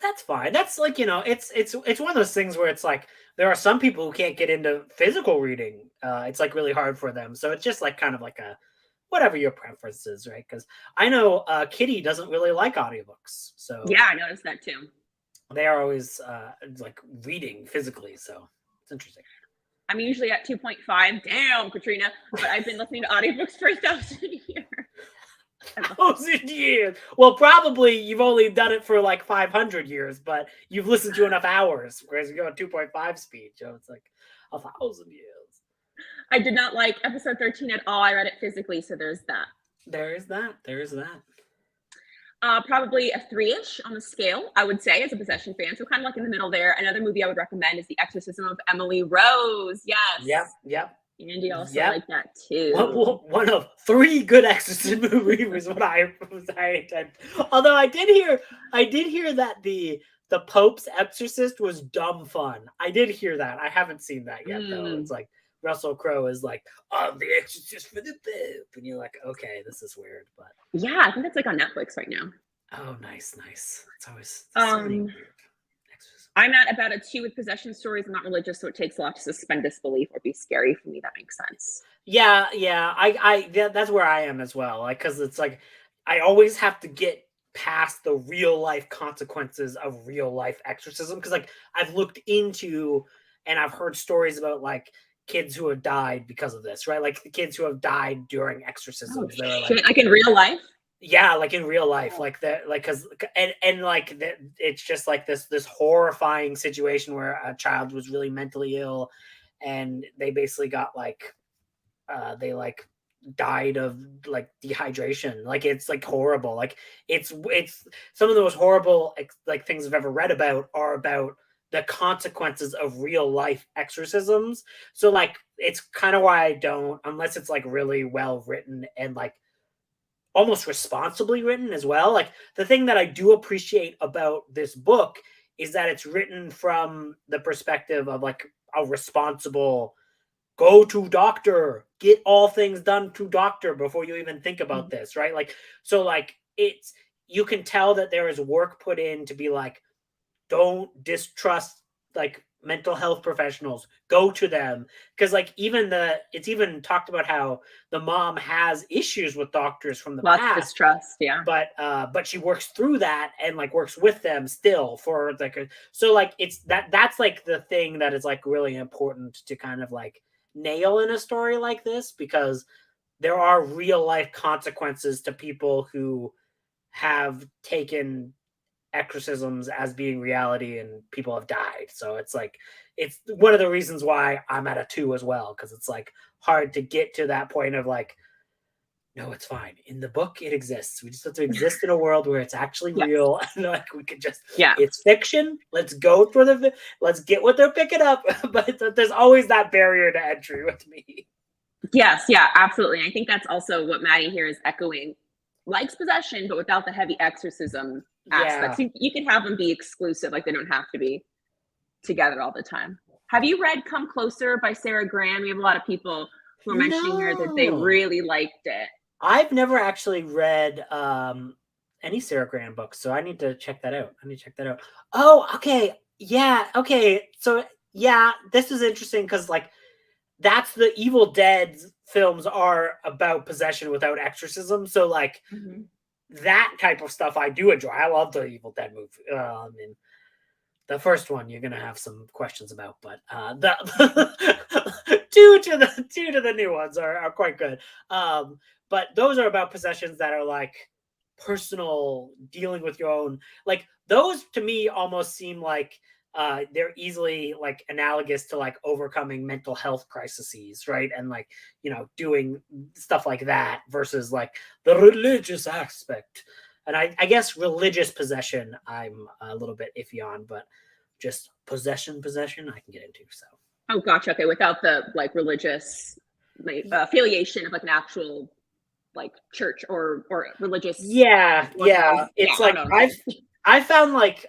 That's fine. That's like, it's one of those things where it's like there are some people who can't get into physical reading. It's like really hard for them. So it's just like kind of like a whatever your preference is, right? Because I know Kitty doesn't really like audiobooks. So Yeah, I noticed that too. they are always like reading physically. So it's interesting. I'm usually at 2.5. Damn, Katrina. But I've been listening to audiobooks for 1,000 years. 1,000 years. Well, probably you've only done it for like 500 years, but you've listened to enough hours, whereas you go at 2.5 speed. So it's like 1,000 years. I did not like episode 13 at all. I read it physically, so there's that. There is that. There is that. Probably a 3-ish on the scale, I would say, as a possession fan. So kind of like in the middle there. Another movie I would recommend is The Exorcism of Emily Rose. Yes. Yep. Andy also liked that too. One of 3 good Exorcist movies was what I intend. Although I did hear that the Pope's Exorcist was dumb fun. I did hear that. I haven't seen that yet though. It's like Russell Crowe is like, I'm the Exorcist for the Pope, and you're like, okay, this is weird, but yeah, I think that's like on Netflix right now. Oh, nice. It's always I'm not about a 2 with possession stories. I'm not religious, so it takes a lot to suspend disbelief or be scary for me. That makes sense. Yeah. That's where I am as well. Like, because it's like I always have to get past the real life consequences of real life exorcism, because like I've looked into and I've heard stories about like kids who have died because of this, right? Like the kids who have died during exorcisms. Oh, shit. Like in real life? Yeah, like in real life, like that, like because and like that, it's just like this horrifying situation where a child was really mentally ill, and they basically got like they like died of like dehydration. Like it's like horrible. Like it's some of the most horrible like things I've ever read about are about the consequences of real life exorcisms. So like it's kind of why I don't, unless it's like really well written and like almost responsibly written as well. Like the thing that I do appreciate about this book is that it's written from the perspective of like a responsible go to doctor, get all things done to doctor before you even think about this, right? Like so like you can tell that there is work put in to be like, don't distrust like mental health professionals, go to them, because like it's even talked about how the mom has issues with doctors from the Lots of past, distrust. Yeah. but she works through that and like works with them still for like so like it's that's like the thing that is like really important to kind of like nail in a story like this, because there are real life consequences to people who have taken exorcisms as being reality and people have died. So it's like, it's one of the reasons why I'm at a 2 as well, because it's like hard to get to that point of like, no, it's fine. In the book, it exists. We just have to exist in a world where it's actually Yes. real. And like we could just, Yeah. it's fiction. Let's go through let's get what they're picking up. But there's always that barrier to entry with me. Yes, yeah, absolutely. I think that's also what Maddie here is echoing. Likes possession, but without the heavy exorcism aspects. Yeah. You can have them be exclusive, like they don't have to be together all the time. Have you read Come Closer by Sarah Graham? We have a lot of people who are mentioning here that they really liked it. I've never actually read any Sarah Graham books, so I need to check that out. Oh, okay. Yeah, okay. So yeah, this is interesting because like that's the Evil Dead films are about possession without exorcism. So like that type of stuff I do enjoy. I love the Evil Dead movie. And the first one you're gonna have some questions about, but the two to the new ones are quite good. But those are about possessions that are like personal, dealing with your own. Like those to me almost seem like they're easily like analogous to like overcoming mental health crises, right? And like, you know, doing stuff like that versus like the religious aspect. And I guess religious possession I'm a little bit iffy on, but just possession I can get into. So oh, gotcha. Okay, without the like religious like, affiliation of like an actual like church or religious. Yeah. It's yeah, like I found like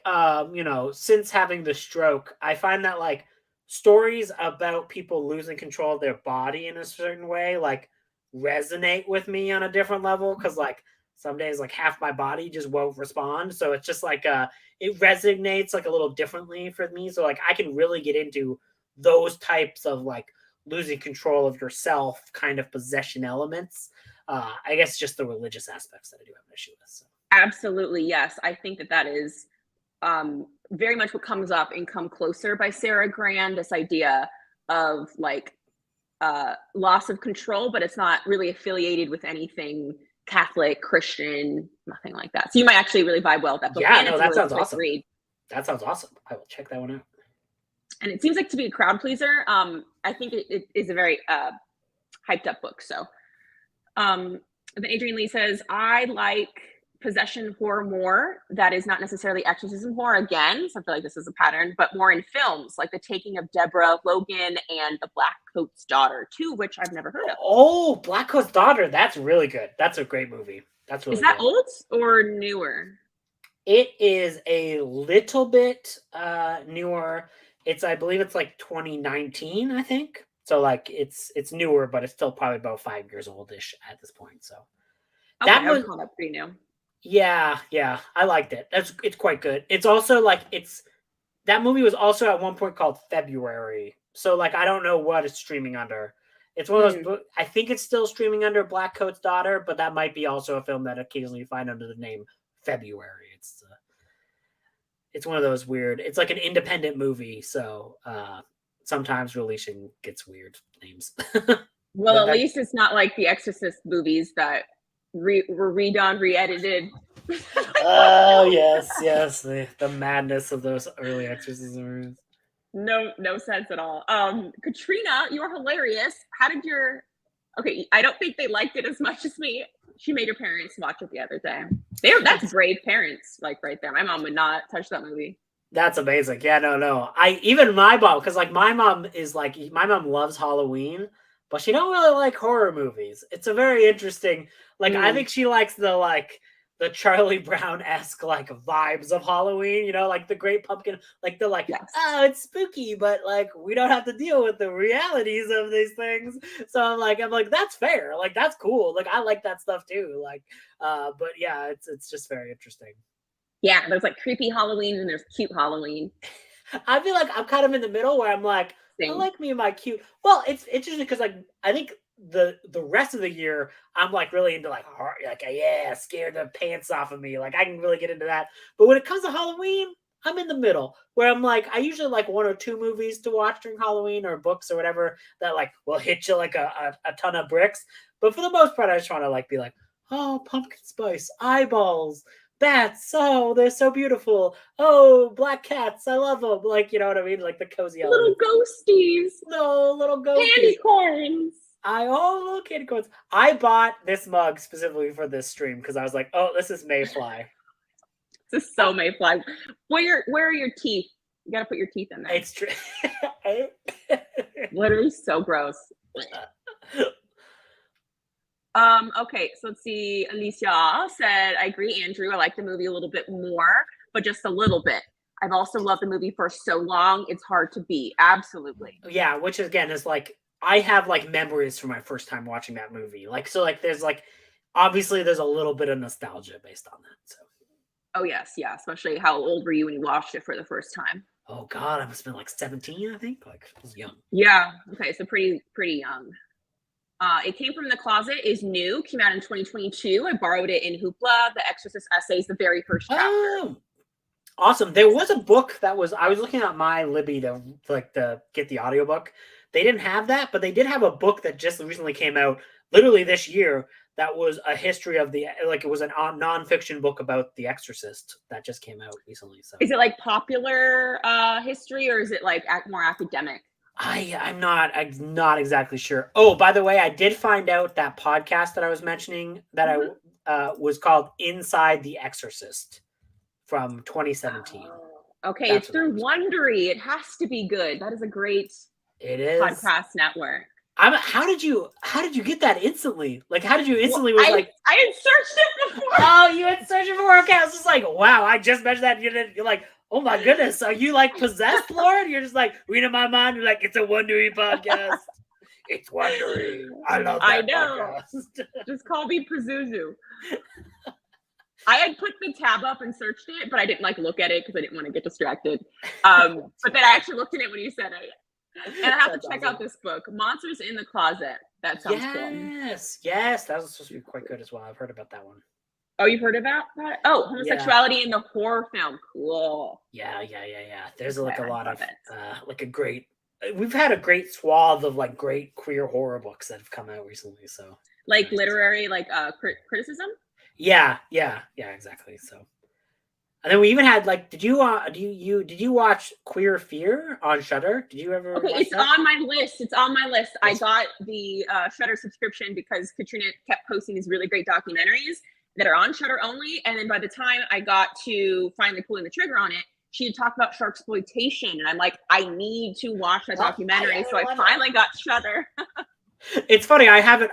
you know, since having the stroke, I find that like stories about people losing control of their body in a certain way like resonate with me on a different level, because like some days like half my body just won't respond, so it's just like it resonates like a little differently for me. So like I can really get into those types of like losing control of yourself kind of possession elements. I guess just the religious aspects that I do have an issue with. So. Absolutely, yes. I think that is very much what comes up in Come Closer by Sarah Graham, this idea of like loss of control, but it's not really affiliated with anything Catholic, Christian, nothing like that. So you might actually really vibe well with that book. Yeah, and no, that sounds awesome. Read. That sounds awesome. I will check that one out. And it seems like to be a crowd pleaser. I think it is a very hyped up book. So then Adrienne Lee says, I like possession horror more. That is not necessarily exorcism horror again. So I feel like this is a pattern, but more in films like The Taking of Deborah Logan and The Black Coat's Daughter, two of which I've never heard of. Oh, Black Coat's Daughter. That's really good. That's a great movie. That's really Is that good. old or newer? It is a little bit newer. I believe it's like 2019, I think. So like it's newer, but it's still probably about 5 years oldish at this point. So okay, that was call that pretty new. Yeah, I liked it. It's quite good. It's also like that movie was also at one point called February. So like I don't know what it's streaming under. It's one of those. I think it's still streaming under Black Coat's Daughter, but that might be also a film that occasionally you find under the name February. It's one of those weird. It's like an independent movie, so sometimes releasing gets weird names. Well, at least it's not like the Exorcist movies that were redone, re-edited. Oh yes, the madness of those early exorcism movies. No sense at all. Katrina, you're hilarious. How did okay, I don't think they liked it as much as me. She made her parents watch it the other day. That's brave parents, like right there. My mom would not touch that movie. That's amazing. Yeah, no. Even my mom, because like my mom loves Halloween, but she don't really like horror movies. It's a very interesting. Like I think she likes the like the Charlie Brown-esque like vibes of Halloween, you know, like the Great Pumpkin, like they're like, Yes. oh, it's spooky, but like we don't have to deal with the realities of these things. So I'm like, that's fair. Like that's cool. Like I like that stuff too. Like, but yeah, it's just very interesting. Yeah, there's like creepy Halloween and there's cute Halloween. I feel like I'm kind of in the middle where I'm like, I Same. like me and my cute. Well, it's interesting because like I think the rest of the year I'm like really into like horror, like yeah, scare the pants off of me. Like I can really get into that. But when it comes to Halloween, I'm in the middle where I'm like I usually like one or two movies to watch during Halloween or books or whatever that like will hit you like a ton of bricks. But for the most part, I just want to like be like, oh, pumpkin spice eyeballs. Bats, oh, they're so beautiful. Oh, black cats, I love them. Like, you know what I mean? Like the cozy Little elements. ghosties. No, little ghosties. Candy corns. Little candy corns. I bought this mug specifically for this stream because I was like, oh, this is Mayfly. This is so Mayfly. Where are your teeth? You gotta put your teeth in there. It's true. Literally so gross. Okay, so let's see. Alicia said, I agree, Andrew. I like the movie a little bit more, but just a little bit. I've also loved the movie for so long, it's hard to beat. Absolutely. Yeah, which again is like I have like memories from my first time watching that movie. Like so like there's like obviously there's a little bit of nostalgia based on that. So Oh yes, yeah. Especially how old were you when you watched it for the first time? oh god, I must have been like 17, I think. Like I was young. Yeah. Okay, so pretty young. It Came From the Closet is new, came out in 2022. I borrowed it in Hoopla, The Exorcist Essays, the very first chapter. Oh, awesome. There was a book that was I was looking at my Libby to like to get the audiobook. They didn't have that, but they did have a book that just recently came out literally this year that was a history of the like it was a nonfiction book about the Exorcist that just came out recently. So Is it like popular history or is it like more academic? I'm not exactly sure. Oh, by the way, I did find out that podcast that I was mentioning that I was called Inside the Exorcist from 2017. Oh, okay, That's it's through Wondery. It has to be good. That is a great podcast network. How did you get that instantly? Like, how did you instantly I had searched it before. Oh, you had searched it before? Okay, I was just like, wow, I just mentioned that. You're like, oh my goodness, are you like possessed, Lord? You're just like reading my mind. You're like, it's a Wondery podcast. It's Wondery. I love that. I know. Podcast. Just call me Pazuzu. I had put the tab up and searched it, but I didn't like look at it because I didn't want to get distracted. But then I actually looked at it when you said it. And I have to check out this book, Monsters in the Closet. That sounds cool. Yes, that was supposed to be quite good as well. I've heard about that one. Oh, you've heard about that? Oh, homosexuality in the horror film. Cool. Yeah. There's like a lot of like a great. We've had a great swath of like great queer horror books that have come out recently. So like literary, like criticism. Yeah, exactly. So, and then we even had like, did you watch Queer Fear on Shudder? Did you ever? Okay, it's on my list. It's on my list. Yes. I got the Shudder subscription because Katrina kept posting these really great documentaries that are on Shudder only. And then by the time I got to finally pulling the trigger on it, she had talked about sharksploitation, and I'm like, I need to watch that documentary. So I finally got Shudder. It's funny. I haven't.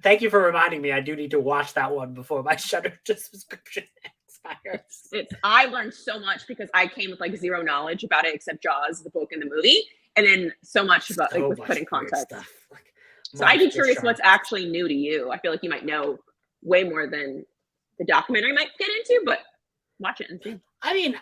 Thank you for reminding me. I do need to watch that one before my Shudder subscription expires. I learned so much because I came with like zero knowledge about it except Jaws, the book and the movie, and then so much about like was put in context. So I'd be curious what's actually new to you. I feel like you might know way more than the documentary might get into, but watch it and see. I mean,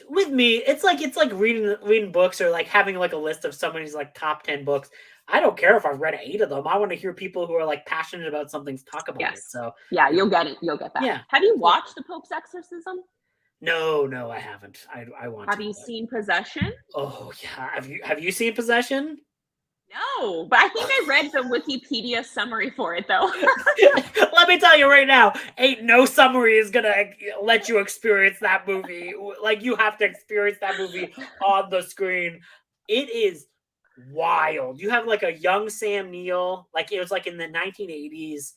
with me, it's like reading books or like having like a list of somebody's like top 10 books. I don't care if I've read 8 of them. I want to hear people who are like passionate about something talk about it. So yeah, you'll get it. You'll get that. Yeah. Have you watched The Pope's Exorcism? No, I haven't. I want. Have you seen Possession? Oh yeah. Have you seen Possession? No, but I think I read the Wikipedia summary for it though. Let me tell you right now, ain't no summary is gonna let you experience that movie. Like you have to experience that movie on the screen. It is wild. You have like a young Sam Neill, like it was like in the 1980s.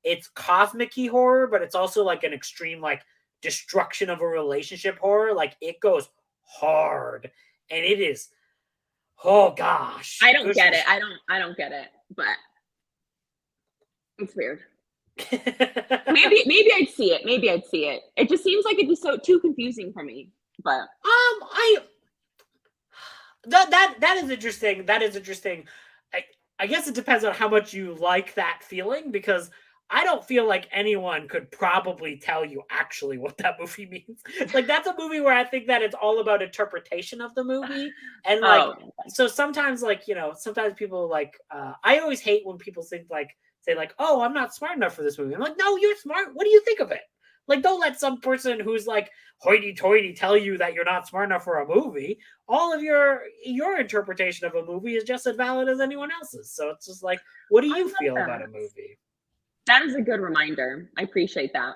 It's cosmic-y horror, but it's also like an extreme like destruction of a relationship horror. Like it goes hard, and it is. Oh gosh, I don't get it. I don't get it, but it's weird. Maybe I'd see it. Maybe I'd see it. It just seems like it'd be so too confusing for me. But I that is interesting. That is interesting. I, I guess it depends on how much you like that feeling, because I don't feel like anyone could probably tell you actually what that movie means. Like, that's a movie where I think that it's all about interpretation of the movie. And like, oh, so sometimes, like, sometimes people like, I always hate when people think like, say like, oh, I'm not smart enough for this movie. I'm like, no, you're smart. What do you think of it? Like, don't let some person who's like hoity-toity tell you that you're not smart enough for a movie. All of your interpretation of a movie is just as valid as anyone else's. So it's just like, what do I you love feel about that. a movie? That is a good reminder. I appreciate that.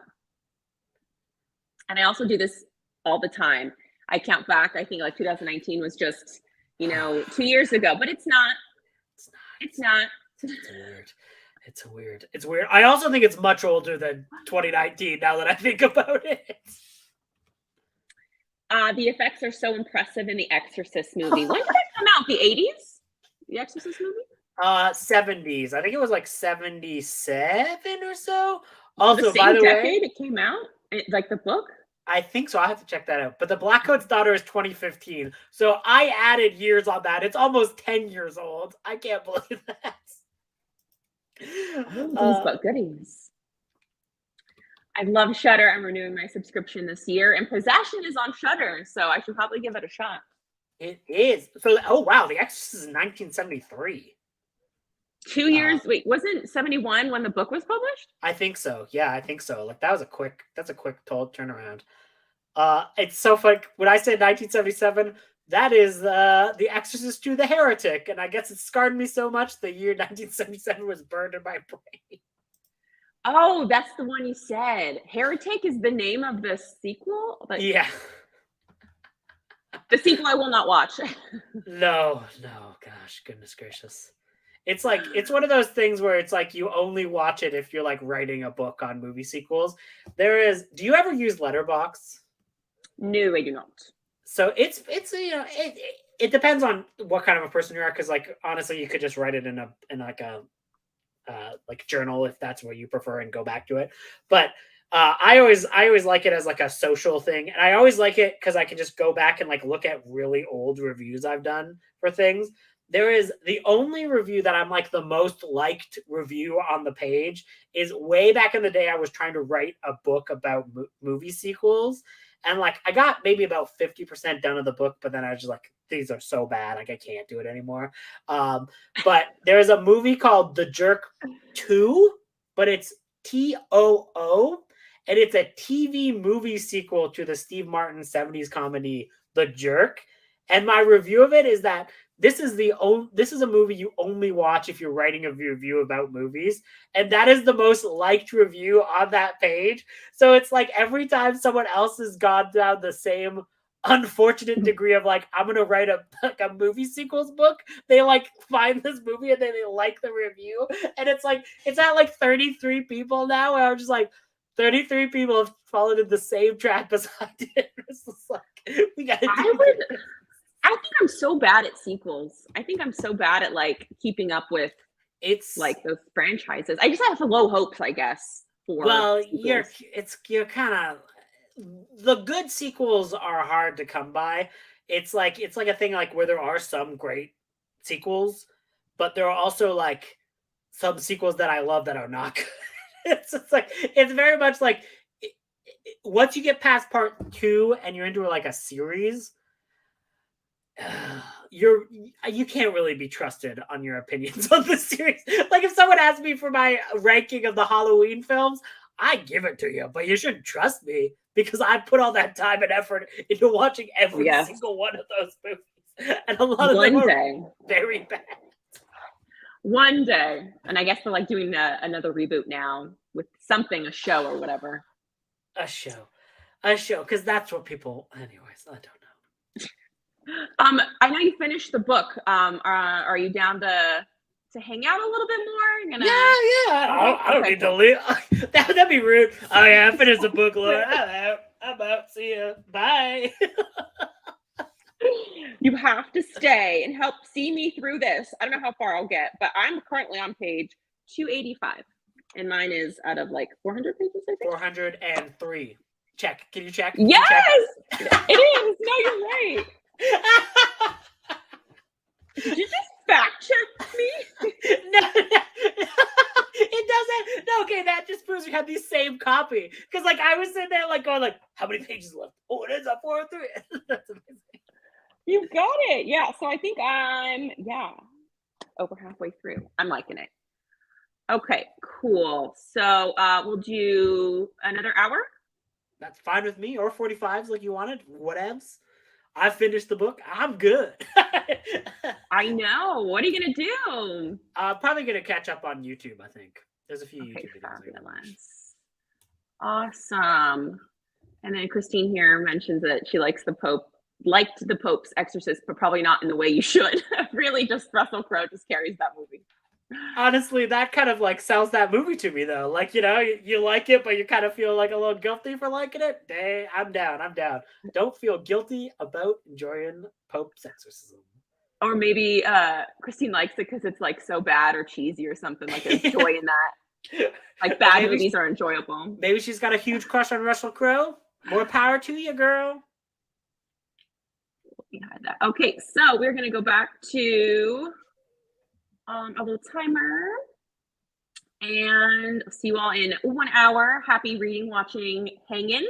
And I also do this all the time. I count back. I think like 2019 was just, 2 years ago, but it's not. It's not. It's not. It's weird. It's weird. It's weird. I also think it's much older than 2019 now that I think about it. The effects are so impressive in the Exorcist movie. When did it come out? The 80s? The Exorcist movie? 70s. I think it was like 77 or so. The Also, same by the way, decade it came out? Like the book? I think so. I have to check that out. But The Black Coat's Daughter is 2015. So I added years on that. It's almost 10 years old. I can't believe that. But goodies. I love Shudder. I'm renewing my subscription this year, and Possession is on Shudder, so I should probably give it a shot. It is. So, oh wow, The Exorcist is 1973. 2 years. Wait, wasn't 71 when the book was published? I think so. Yeah, I think so. Like, that's a quick turnaround. It's so funny. When I said 1977, that is The Exorcist to the Heretic, and I guess it scarred me so much. The year 1977 was burned in my brain. Oh, that's the one you said. Heretic is the name of the sequel? Yeah. The sequel I will not watch. No, gosh, goodness gracious. It's like, it's one of those things where it's like you only watch it if you're like writing a book on movie sequels. Do you ever use Letterboxd? No, I do not. So it's it depends on what kind of a person you are, because like honestly you could just write it in like a like journal if that's what you prefer and go back to it. But I always like it as like a social thing, and I always like it because I can just go back and like look at really old reviews I've done for things. There is the only review that I'm like the most liked review on the page is way back in the day. I was trying to write a book about movie sequels, and like I got maybe about 50% done of the book, but then I was just like, these are so bad, like I can't do it anymore. But there's a movie called The Jerk 2, but it's TOO, and it's a TV movie sequel to the Steve Martin 70s comedy The Jerk. And my review of it is that this is a movie you only watch if you're writing a review about movies, and that is the most liked review on that page. So it's like every time someone else has gone down the same unfortunate degree of like, I'm gonna write a movie sequels book, they like find this movie and then they like the review, and it's at like 33 people now, and I'm just like, 33 people have fallen in the same trap as I did. It's just like, we gotta do I think I'm so bad at sequels. I think I'm so bad at like keeping up with like those franchises. I just have low hopes, I guess. Well, you're kind of, the good sequels are hard to come by. It's like a thing like where there are some great sequels, but there are also like some sequels that I love that are not good. It's very much like once you get past part 2 and you're into like a series, you can't really be trusted on your opinions on the series. Like if someone asked me for my ranking of the Halloween films, I give it to you, but you shouldn't trust me because I put all that time and effort into watching every single one of those movies, and a lot of them are very bad. One day, and I guess they're like doing another reboot now with something, a show or whatever. A show, because that's what people. Anyways, I don't know. I know you finished the book. Are you down to hang out a little bit more? Yeah. I don't need to leave. That'd be rude. Oh yeah, I finished the book, Lord. I'm out. See ya. Bye. You have to stay and help see me through this. I don't know how far I'll get, but I'm currently on page 285. And mine is out of like 400 pages, I think. 403. Check. Can you check? Can you check? Yes, it is. No, you're right. Did you just fact check me? No, it doesn't. No, okay, that just proves we have the same copy. Because like I was sitting there like going like, how many pages left? Oh, it is at 403. That's amazing. You got it. Yeah. So I think I'm over halfway through. I'm liking it. Okay, cool. So we'll do another hour. That's fine with me. Or 45s like you wanted. Whatevs. I finished the book. I'm good. I know. What are you gonna do? I'm probably gonna catch up on YouTube. I think there's a few Okay, YouTube videos I gotta watch. fabulous. Awesome. And then Christine here mentions that she liked the Pope's Exorcist, but probably not in the way you should. Really, just Russell Crowe just carries that movie. Honestly, that kind of like sells that movie to me though. Like, you like it, but you kind of feel like a little guilty for liking it. Hey, I'm down. I'm down. Don't feel guilty about enjoying Pope's Exorcism. Or maybe Christine likes it because it's like so bad or cheesy or something. Like there's joy in that. Like bad movies are enjoyable. Maybe she's got a huge crush on Russell Crowe. More power to you, girl. We had that. Okay, so we're gonna go back to a little timer. And see you all in 1 hour. Happy reading, watching, hanging.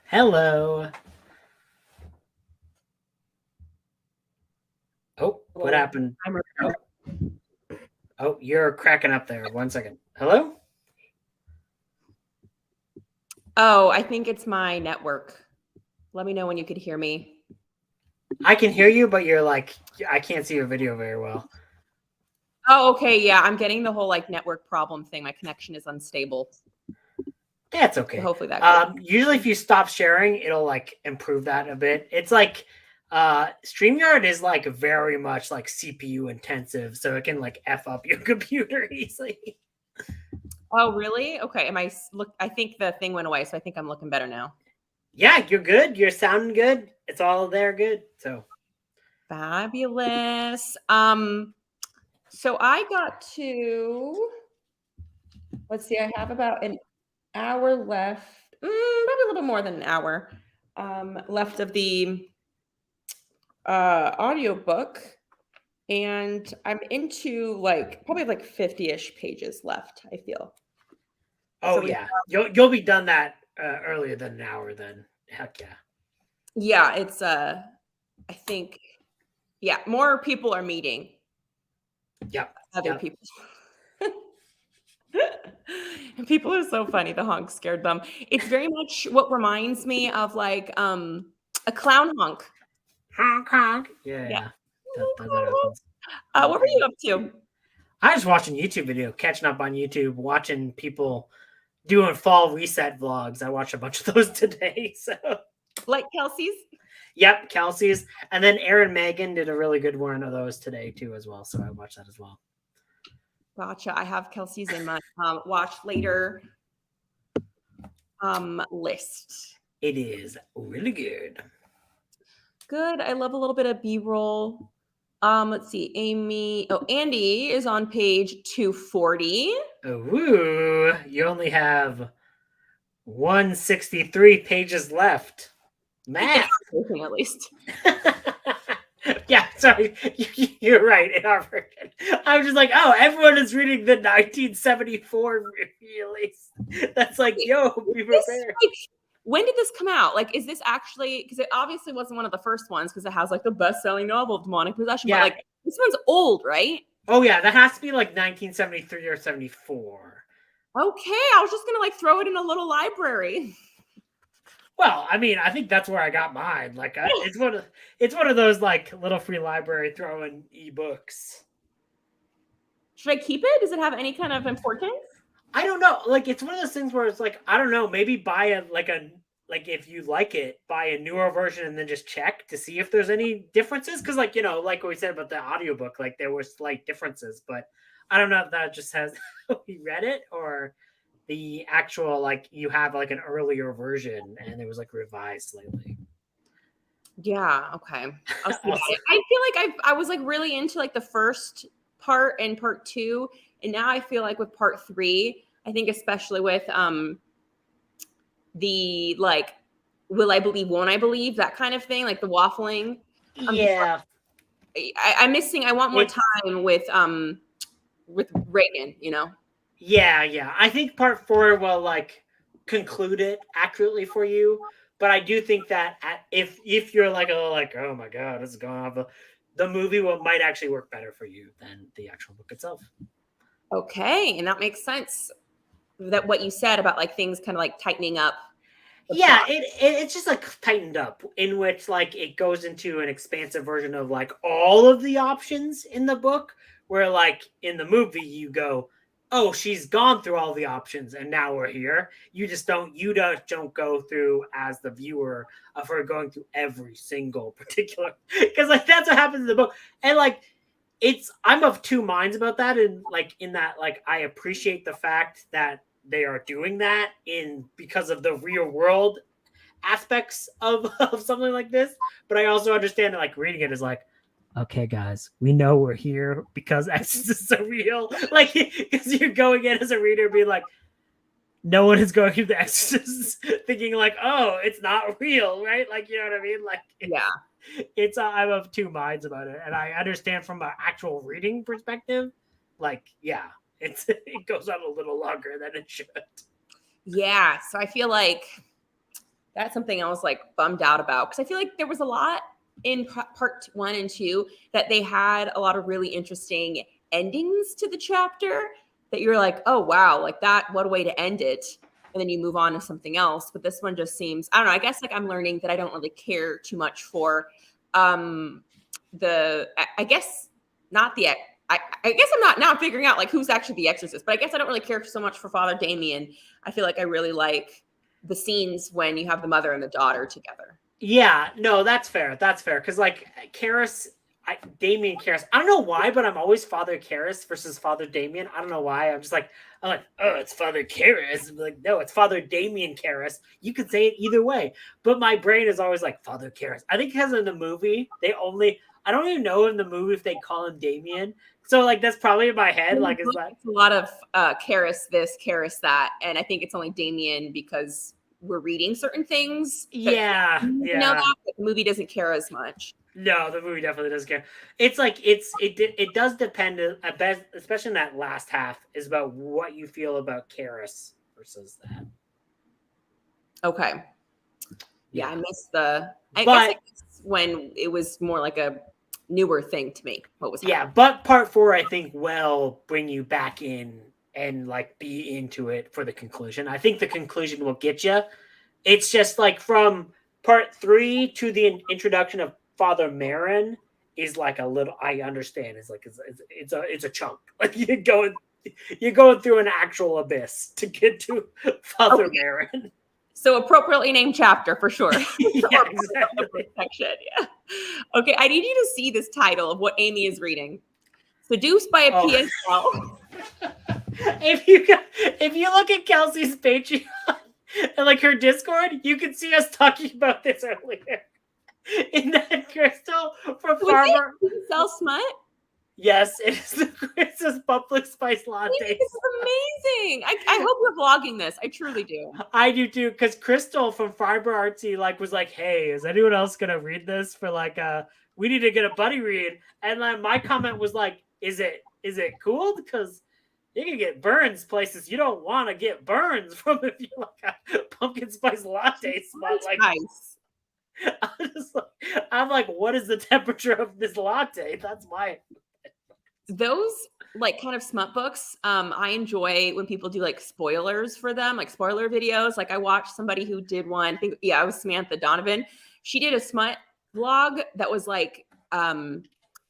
Hello. Oh, what Little happened? timer. Oh, oh, you're cracking up there. 1 second. Hello? Oh, I think it's my network. Let me know when you could hear me. I can hear you, but you're like, I can't see your video very well. Oh, okay. Yeah, I'm getting the whole like network problem thing. My connection is unstable. That's So okay. hopefully that goes. Usually if you stop sharing, it'll like improve that a bit. It's like StreamYard is like very much like CPU intensive, so it can like F up your computer easily. Oh, really? Okay. Look? I think the thing went away, so I think I'm looking better now. Yeah, you're good. You're sounding good. It's all there good. So Fabulous. So I got to. Let's see. I have about an hour left. Probably a little more than an hour left of the audiobook. And I'm into like probably like 50-ish pages left, I feel. oh So we yeah, you'll be done that earlier than an hour then. Heck yeah. yeah, it's I think yeah, more people are meeting Yep. other Yep. people. And people are so funny. The honk scared them. It's very much what reminds me of like a clown honk. Honk honk. Yeah, Yeah. yeah. That happens. What were you up to? I was watching YouTube video, catching up on YouTube, watching people doing fall reset vlogs. I watched a bunch of those today. So Like Kelsey's? yep, Kelsey's. And then Aaron Megan did a really good one of those today too as well. So I watched that as well. Gotcha. I have Kelsey's in my watch later list. It is really good. Good. I love a little bit of B-roll. Let's see. Andy is on page 240. Ooh, you only have 163 pages left. It's Math. working at least. Yeah, sorry. You're right. In our version, I was just like, oh, everyone is reading the 1974 release. That's like, yo, be prepared. When did this come out? Like, is this actually, because it obviously wasn't one of the first ones because it has like the best-selling novel of demonic possession, Yeah. but like this one's old, right? Oh yeah, that has to be like 1973 or 74. Okay, I was just gonna like throw it in a little library. Well, I mean, I think that's where I got mine. Like, it's one of those like little free library throwing ebooks. Should I keep it? Does it have any kind of importance? I don't know. Like, it's one of those things where it's like, I don't know. Maybe buy a if you like it, buy a newer version and then just check to see if there's any differences. Because like like we said about the audiobook, like there were slight differences, but I don't know if that just has we read it or the actual like you have like an earlier version and it was like revised slightly. Yeah. Okay. I'll see about Also, it. I feel like I was like really into like the first part and part two, and now I feel like with part three, I think especially with the like, will I believe, won't I believe, that kind of thing, like the waffling. yeah, I'm missing. I want more it, time with Reagan. yeah. I think part 4 will like conclude it accurately for you. But I do think that if you're like oh my god, this is going off the movie might actually work better for you than the actual book itself. Okay, and that makes sense. That what you said about like things kind of like tightening up. Yeah, it's just like tightened up in which like it goes into an expansive version of like all of the options in the book, where like in the movie you go, oh, she's gone through all the options and now we're here. You don't go through as the viewer of her going through every single particular, because like that's what happens in the book. And like I'm of two minds about that, and like in that like I appreciate the fact that they are doing that because of the real world aspects of something like this, but I also understand that like reading it is like, okay guys, we know we're here because Exorcists are real. Like, because you're going in as a reader being like, no one is going through the Exorcists thinking like, oh, it's not real, right? Like, you know what I mean? Like, it's I'm of two minds about it, and I understand from an actual reading perspective, like, yeah, it goes on a little longer than it should. Yeah, so I feel like that's something I was like bummed out about because I feel like there was a lot in part 1 and 2 that they had a lot of really interesting endings to the chapter that you're like, oh wow, like that, what a way to end it. And then you move on to something else. But this one just seems, I don't know, I guess like I'm learning that I don't really care too much for um I guess not the I guess I'm not now figuring out like who's actually the exorcist, but I guess I don't really care so much for Father Damien. I feel like I really like the scenes when you have the mother and the daughter together. Yeah, no, that's fair. That's fair. Because like Karis, Damien Karis. I don't know why, but I'm always Father Karis versus Father Damien. I don't know why. I'm like, oh, it's Father Karis. I'm like, no, it's Father Damien Karis. You could say it either way. But my brain is always like Father Karis. I think because in the movie, I don't even know in the movie if they call him Damien. So like that's probably in my head. Like, is that it's a lot of Karis this, Karis that, and I think it's only Damien because we're reading certain things. yeah, You know yeah. that but the movie doesn't care as much. No, the movie definitely doesn't care. It's like it does depend, especially in that last half, is about what you feel about Karis versus that. Okay. Yeah, I missed the. I But guess when it was more like a newer thing to me. What was happening? yeah, but part 4 I think will bring you back in and like be into it for the conclusion. I think the conclusion will get you. It's just like from part 3 to the introduction of Father Marin is like a little. I understand. It's like it's a chunk. Like you're going through an actual abyss to get to Father Okay. Marin. So appropriately named chapter for sure. Yeah, exactly. Section. Yeah. Okay, I need you to see this title of what Amy is reading. Seduced by a PSL. If you look at Kelsey's Patreon and like her Discord, you can see us talking about this earlier. In that Crystal from Farmer. Sell smut? Yes, it is the Christmas public spice latte. This is amazing. I hope you're vlogging this. I truly do. I do too, because Crystal from Fiber Artsy like was like, "Hey, is anyone else gonna read this for like we need to get a buddy read?" And like my comment was like, "Is it cool? Because you can get burns places you don't want to get burns from if you like a pumpkin spice latte smut like." Nice. I'm like, what is the temperature of this latte? That's my. Those like kind of smut books, I enjoy when people do like spoilers for them, like spoiler videos. Like I watched somebody who did one. I think it was Samantha Donovan. She did a smut vlog that was like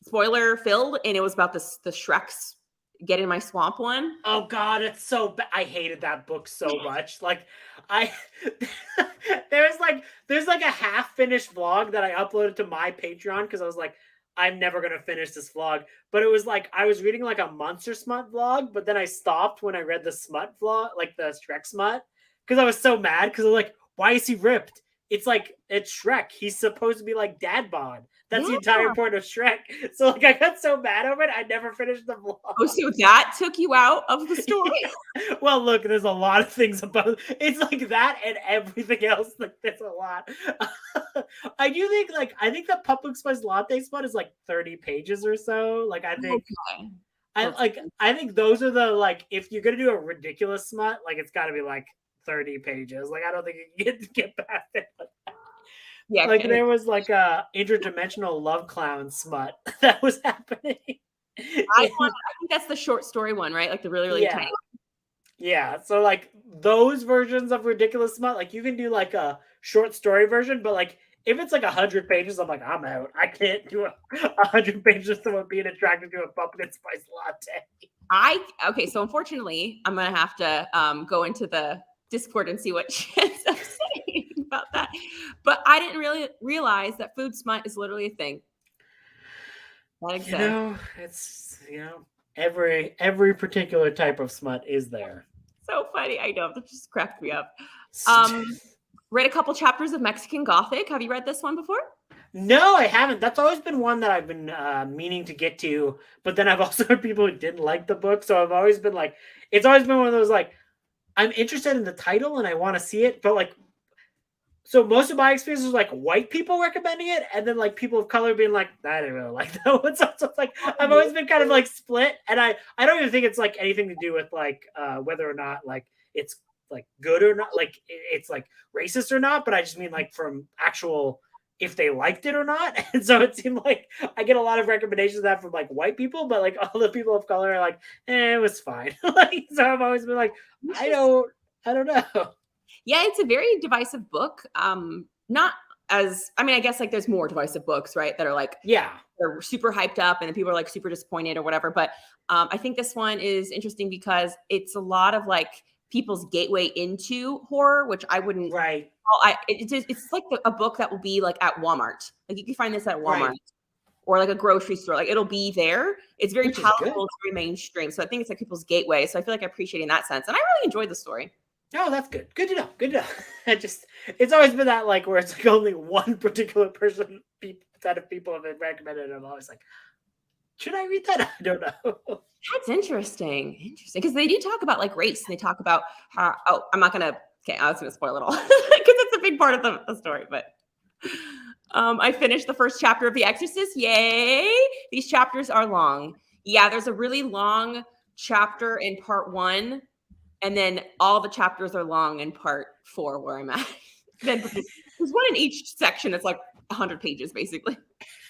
spoiler filled, and it was about the Shrek's Get in My Swamp one. Oh God, it's so bad. I hated that book so much. Like there's like a half finished vlog that I uploaded to my Patreon because I was like, I'm never gonna finish this vlog. But it was like I was reading like a Monster Smut vlog, but then I stopped when I read the Smut vlog, like the Shrek Smut, because I was so mad because I'm like, why is he ripped? It's like it's Shrek. He's supposed to be like dad bod. That's the entire point of Shrek. So like I got so mad over it, I never finished the vlog. Oh, so that took you out of the story? Yeah. Well, look, there's a lot of things about it's like that and everything else. Like there's a lot. I do think I think the public spice latte spot is like 30 pages or so. Like I think I think those are the like if you're gonna do a ridiculous smut, like it's gotta be like 30 pages. Like I don't think you can get past it. Yeah, like there was like a interdimensional love clown smut that was happening. I think that's the short story one, right? Like the really tiny. Yeah. So like those versions of ridiculous smut, like you can do like a short story version, but like if it's like 100 pages, I'm like, I'm out. I can't do 100 pages of someone being attracted to a pumpkin spice latte. Okay, so unfortunately, I'm gonna have to go into the Discord and see what she ends up saying about that. But I didn't really realize that food smut is literally a thing. That exists. It's every particular type of smut is there. So funny. I know, that just cracked me up. Read a couple chapters of Mexican Gothic. Have you read this one before? No, I haven't. That's always been one that I've been meaning to get to, but then I've also heard people who didn't like the book, so I've always been like, it's always been one of those like, I'm interested in the title and I want to see it, but like, so most of my experience was like white people recommending it, and then like people of color being like, I didn't really like that one. So it's like I've always been kind of like split, and I don't even think it's like anything to do with like whether or not like it's like good or not, like it's like racist or not, but I just mean like from actual if they liked it or not. And so it seemed like I get a lot of recommendations of that from like white people, but like all the people of color are like, it was fine. Like so I've always been like, I don't know. Yeah, it's a very divisive book. Not as I mean, I guess like there's more divisive books, right? That are like Yeah. they're super hyped up and then people are like super disappointed or whatever. But I think this one is interesting because it's a lot of like people's gateway into horror, which I wouldn't. Right. It's like a book that will be like at Walmart. Like you can find this at Walmart Right. or like a grocery store. Like it'll be there. It's very Which is good. palatable. It's very mainstream. So I think it's like people's gateway. So I feel like I appreciate it in that sense. And I really enjoyed the story. Oh, that's good. Good to know. Good to know. It's always been that like where it's like only one particular person, set of people have been recommended. And I'm always like, should I read that? I don't know. That's interesting. Interesting. Because they do talk about like race and they talk about how, oh, I'm not going to, okay, I was going to spoil it all because it's a big part of the story. But I finished the first chapter of The Exorcist. Yay. These chapters are long. Yeah, there's a really long chapter in part 1. And then all the chapters are long in part 4 where I'm at. Then there's one in each section. It's like 100 pages basically.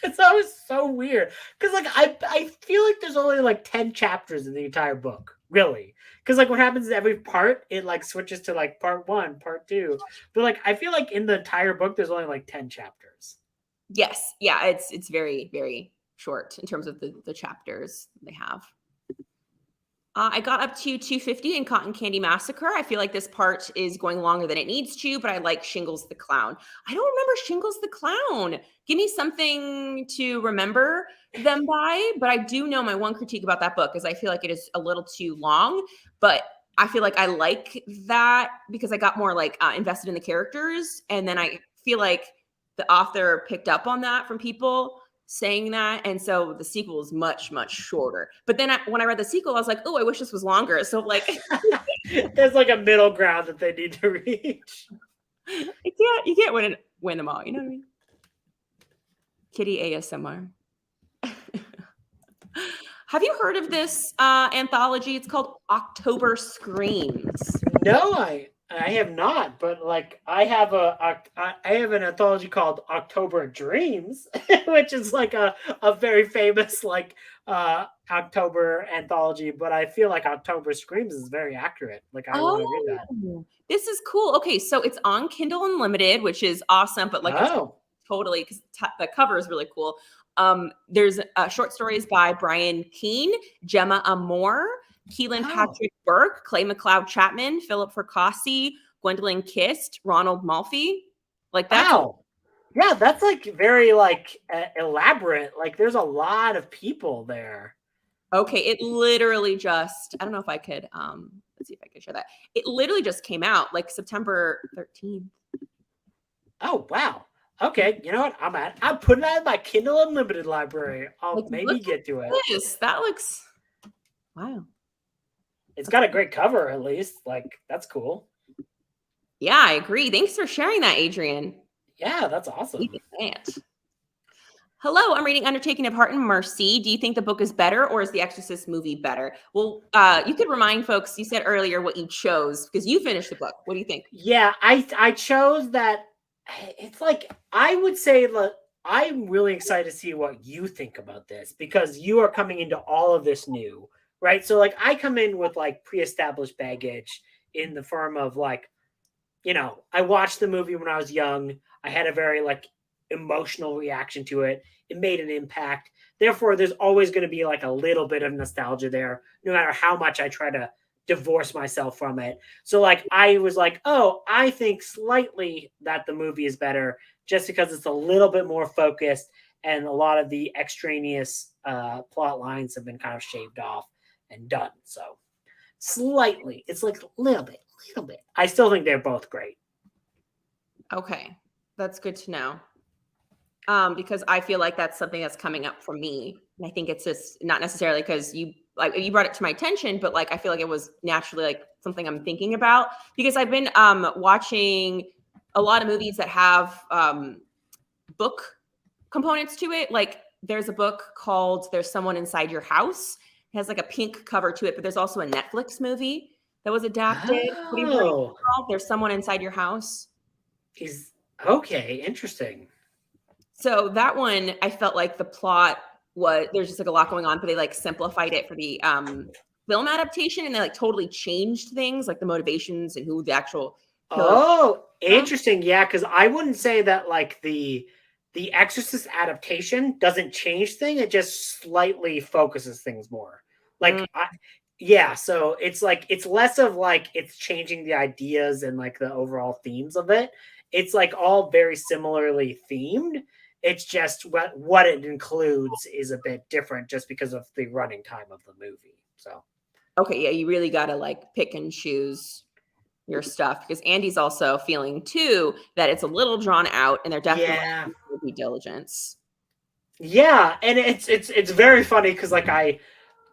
It's always so weird because like I feel like there's only like 10 chapters in the entire book, really. Because like what happens is every part it like switches to like part 1, part 2. But like I feel like in the entire book there's only like 10 chapters. Yes. Yeah, it's very, very short in terms of the chapters they have. I got up to 250 in Cotton Candy Massacre. I feel like this part is going longer than it needs to, but I like Shingles the Clown. I don't remember Shingles the Clown. Give me something to remember them by. But I do know my one critique about that book is I feel like it is a little too long. But I feel like I like that because I got more like invested in the characters. And then I feel like the author picked up on that from people saying that, and so the sequel is much shorter. But then when I read the sequel, I was like, oh, I wish this was longer. So like there's like a middle ground that they need to reach. You can't win them all, you know what I mean? Kitty ASMR. Have you heard of this anthology? It's called October Screams. No, I have not, but like I have an anthology called October Dreams, which is like a very famous like October anthology, but I feel like October Screams is very accurate. Like I want to read that. This is cool. Okay, so it's on Kindle Unlimited, which is awesome, but like totally because the cover is really cool. There's short stories by Brian Keene, Gemma Amore, Keelan Patrick Burke, Clay McLeod Chapman, Philip Fracassi, Gwendolyn Kist, Ronald Malfi. Like that. Wow. Yeah, that's like very like elaborate. Like there's a lot of people there. Okay, it literally just, I don't know if I could let's see if I can share that. It literally just came out like September 13th. Oh, wow. Okay, you know what? I'm putting that in my Kindle Unlimited library. I'll like, maybe get to it. That looks wow. It's got a great cover, at least. Like, that's cool. Yeah, I agree. Thanks for sharing that, Adrian. Yeah, that's awesome. Hello, I'm reading Undertaking of Heart and Mercy. Do you think the book is better or is the Exorcist movie better? Well, you could remind folks, you said earlier what you chose because you finished the book. What do you think? Yeah, I chose that. It's like, I would say, look, I'm really excited to see what you think about this because you are coming into all of this new. Right. So like I come in with like pre-established baggage in the form of like, you know, I watched the movie when I was young. I had a very like emotional reaction to it. It made an impact. Therefore, there's always going to be like a little bit of nostalgia there, no matter how much I try to divorce myself from it. So like I was like, oh, I think slightly that the movie is better just because it's a little bit more focused and a lot of the extraneous plot lines have been kind of shaved off and done. So slightly, it's like a little bit. I still think they're both great. Okay, that's good to know. Because I feel like that's something that's coming up for me. And I think it's just not necessarily because you brought it to my attention, but like I feel like it was naturally like something I'm thinking about because I've been watching a lot of movies that have book components to it. Like there's a book called There's Someone Inside Your House. It has like a pink cover to it, but there's also a Netflix movie that was adapted. Pretty sure it's Oh, called There's Someone Inside Your House. is okay. Interesting. So that one, I felt like the plot was there's just like a lot going on, but they like simplified it for the film adaptation, and they like totally changed things, like the motivations and who the actual killer was. Oh, interesting. Yeah, because I wouldn't say that like the Exorcist adaptation doesn't change things; it just slightly focuses things more. Mm, Yeah, so it's like it's less of like it's changing the ideas and like the overall themes of it. It's like all very similarly themed. It's just what it includes is a bit different just because of the running time of the movie. So okay, yeah, you really got to like pick and choose your stuff because Andy's also feeling too that it's a little drawn out, and they're definitely yeah, like due diligence. yeah, and it's very funny because like I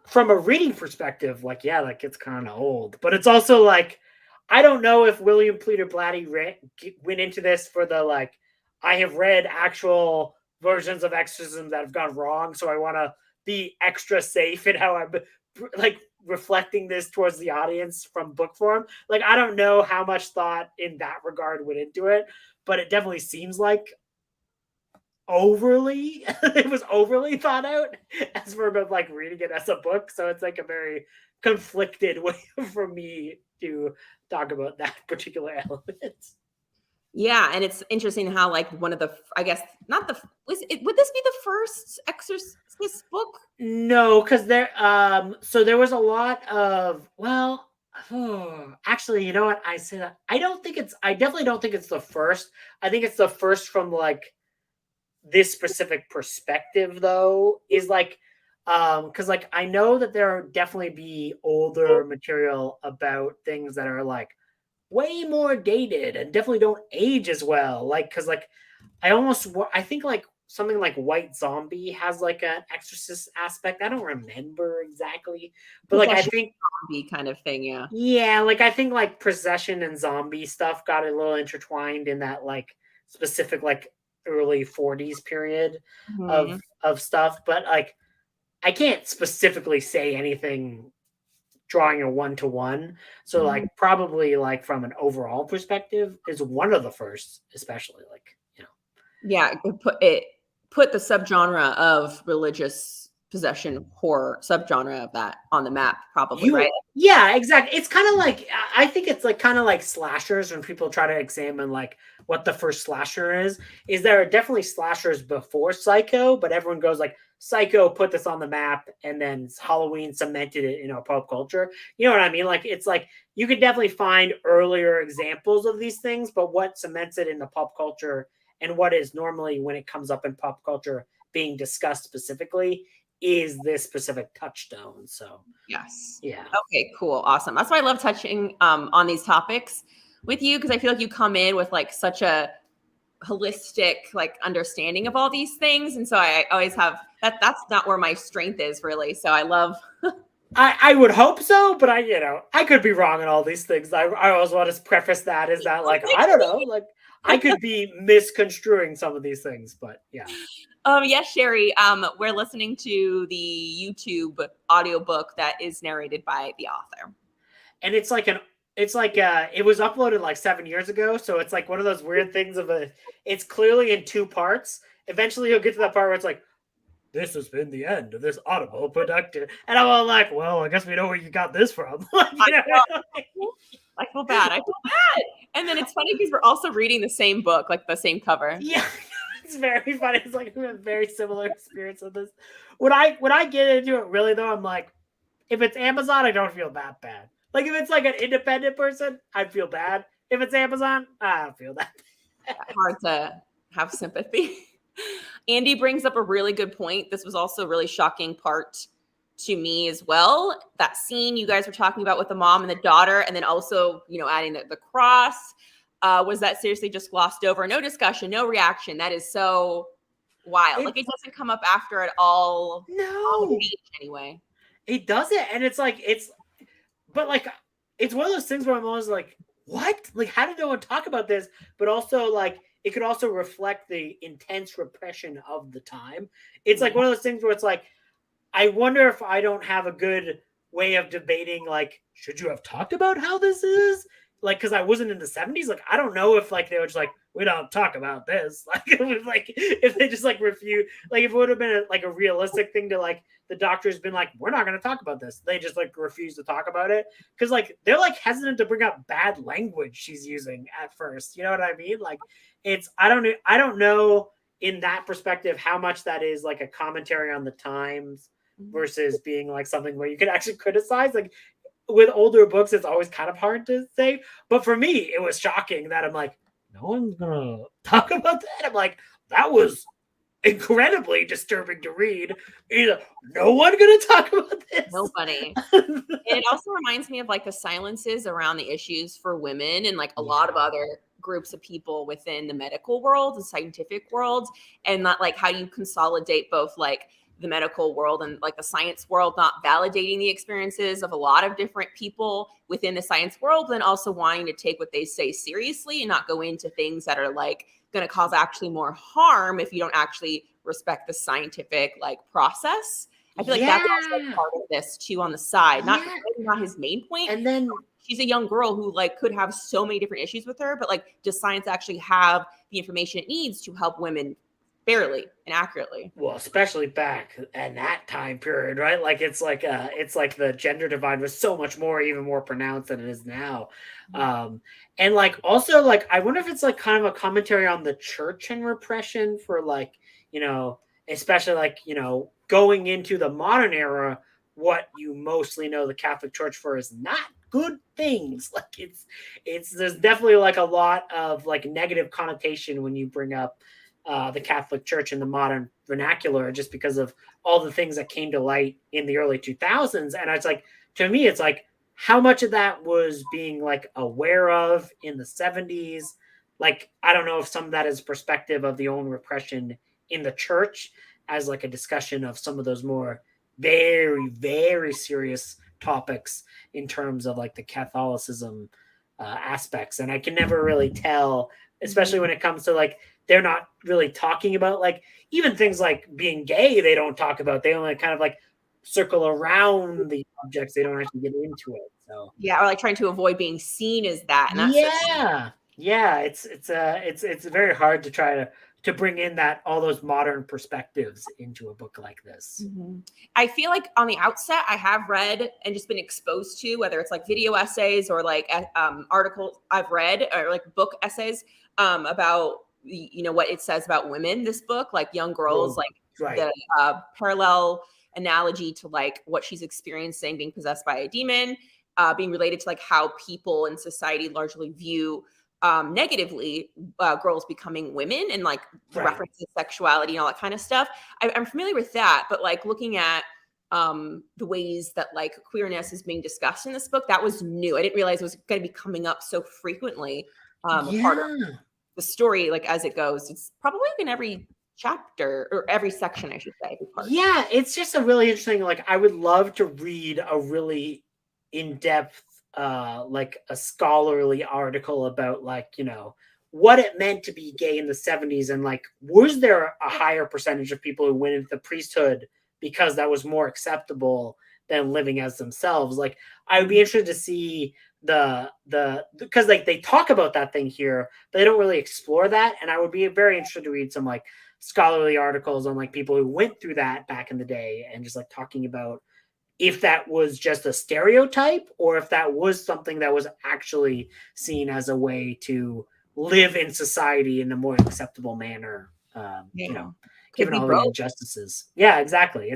from a reading perspective, like yeah, like it's kind of old, but it's also like I don't know if William Peter Blatty went into this for the like I have read actual versions of exorcism that have gone wrong, so I want to be extra safe in how I'm like reflecting this towards the audience from book form. Like I don't know how much thought in that regard went into it, but it definitely seems like overly it was overly thought out as for like reading it as a book, so it's like a very conflicted way for me to talk about that particular element. Yeah, and it's interesting how like one of the I guess not the was it would this be the first Exorcist book? No, because so there was a lot of actually, you know what, I say that I definitely don't think it's the first. I think it's the first from like this specific perspective though is like because like I know that there definitely be older material about things that are like way more dated and definitely don't age as well, like because like I think like something like White Zombie has like an exorcist aspect. I don't remember exactly, but like I Possession think zombie kind of thing, yeah. yeah, like I think like possession and zombie stuff got a little intertwined in that like specific like early 40s period Mhm. of stuff, but like I can't specifically say anything drawing a one to one. So Mhm. like probably like from an overall perspective is one of the first, especially like, you know. Yeah, it put the subgenre of religious possession horror subgenre of that on the map probably, right? Yeah, exactly. It's kind of like I think it's like kind of like slashers when people try to examine like what the first slasher is there are definitely slashers before Psycho, but everyone goes like Psycho put this on the map and then Halloween cemented it in our pop culture. You know what I mean? Like it's like you could definitely find earlier examples of these things, but what cements it in the pop culture and what is normally when it comes up in pop culture being discussed specifically is this specific touchstone. So Yes. yeah. Okay, cool. Awesome. That's why I love touching on these topics with you because I feel like you come in with like such a holistic like understanding of all these things. And so I always have that's not where my strength is really. So I love I would hope so, but I could be wrong on all these things. I always want to preface that is that like I don't know, like I could be misconstruing some of these things, but yeah. yes, Sherry. We're listening to the YouTube audiobook that is narrated by the author. And it was uploaded like 7 years ago, so it's like one of those weird things of it's clearly in two parts. Eventually you'll get to that part where it's like, this has been the end of this Audible production. And I'm all like, well, I guess we know where you got this from. Like, I, I feel bad. I feel bad. And then it's funny because we're also reading the same book, like the same cover. yeah, it's very funny. It's like we have a very similar experience with this. When I get into it, really though, I'm like, if it's Amazon, I don't feel that bad. Like if it's like an independent person, I'd feel bad. If it's Amazon, I don't feel that. Hard to have sympathy. Andy brings up a really good point. This was also a really shocking part to me as well. That scene you guys were talking about with the mom and the daughter, and then also, adding the cross. Was that seriously just glossed over? No discussion, no reaction. That is so wild. It Like it doesn't come up after it all the no, page anyway. it doesn't, and it's like but like it's one of those things where I'm always like, what? Like, how did no one talk about this? But also like it could also reflect the intense repression of the time. It's like one of those things where it's like, I wonder if I don't have a good way of debating, like, should you have talked about how this is? Like, because I wasn't in the 70s, like, I don't know if like they were just like, we don't talk about this. Like, it was like if they just like refuse, like if it would have been like a realistic thing to like the doctor's been like, we're not going to talk about this. They just like refuse to talk about it because like they're like hesitant to bring up bad language she's using at first. You know what I mean? Like, it's I don't know in that perspective how much that is like a commentary on the times versus being like something where you can actually criticize. Like with older books, it's always kind of hard to say. But for me, it was shocking that I'm like, no one's gonna talk about that. I'm like, that was incredibly disturbing to read. No one gonna talk about this. Nobody. And it also reminds me of like the silences around the issues for women and like a lot of other groups of people within the medical world, the scientific world, and not like how you consolidate both like the medical world and like the science world, not validating the experiences of a lot of different people within the science world, and also wanting to take what they say seriously and not go into things that are like going to cause actually more harm if you don't actually respect the scientific like process. I feel like that's also part of this too on the side, not his main point. And then she's a young girl who like could have so many different issues with her, but like, does science actually have the information it needs to help women fairly and accurately? Well, especially back in that time period, right? Like it's like the gender divide was so much more, even more pronounced than it is now. And like also like I wonder if it's like kind of a commentary on the church and repression for like, you know, especially like, you know, going into the modern era, what you mostly know the Catholic Church for is not good things. Like it's there's definitely like a lot of like negative connotation when you bring up the Catholic Church in the modern vernacular, just because of all the things that came to light in the early 2000s. And it's like, to me, it's like how much of that was being like aware of in the 70s. Like, I don't know if some of that is perspective of the own repression in the church as like a discussion of some of those more very, very serious topics in terms of like the Catholicism aspects. And I can never really tell, especially when it comes to like, they're not really talking about like even things like being gay, they don't talk about. They only kind of like circle around the objects. They don't actually get into it. So yeah, or like trying to avoid being seen as that. And that's it's very hard to try to bring in that all those modern perspectives into a book like this. I feel like on the outset, I have read and just been exposed to, whether it's like video essays or like articles I've read or like book essays about, you know, what it says about women, this book, like young girls, like the parallel analogy to like what she's experiencing, being possessed by a demon, being related to like how people in society largely view negatively girls becoming women and like references sexuality and all that kind of stuff. I'm familiar with that, but like looking at the ways that like queerness is being discussed in this book, that was new. I didn't realize it was going to be coming up so frequently. A part of the story, like as it goes, it's probably like in every chapter or every section, I should say. Yeah, it's just a really interesting. Like, I would love to read a really in-depth, like a scholarly article about like, you know, what it meant to be gay in the 70s, and like, was there a higher percentage of people who went into the priesthood because that was more acceptable than living as themselves? Like, I would be interested to see because like they talk about that thing here, but they don't really explore that. And I would be very interested to read some like scholarly articles on like people who went through that back in the day and just like talking about if that was just a stereotype or if that was something that was actually seen as a way to live in society in a more acceptable manner. You know, given all the injustices. Yeah, exactly.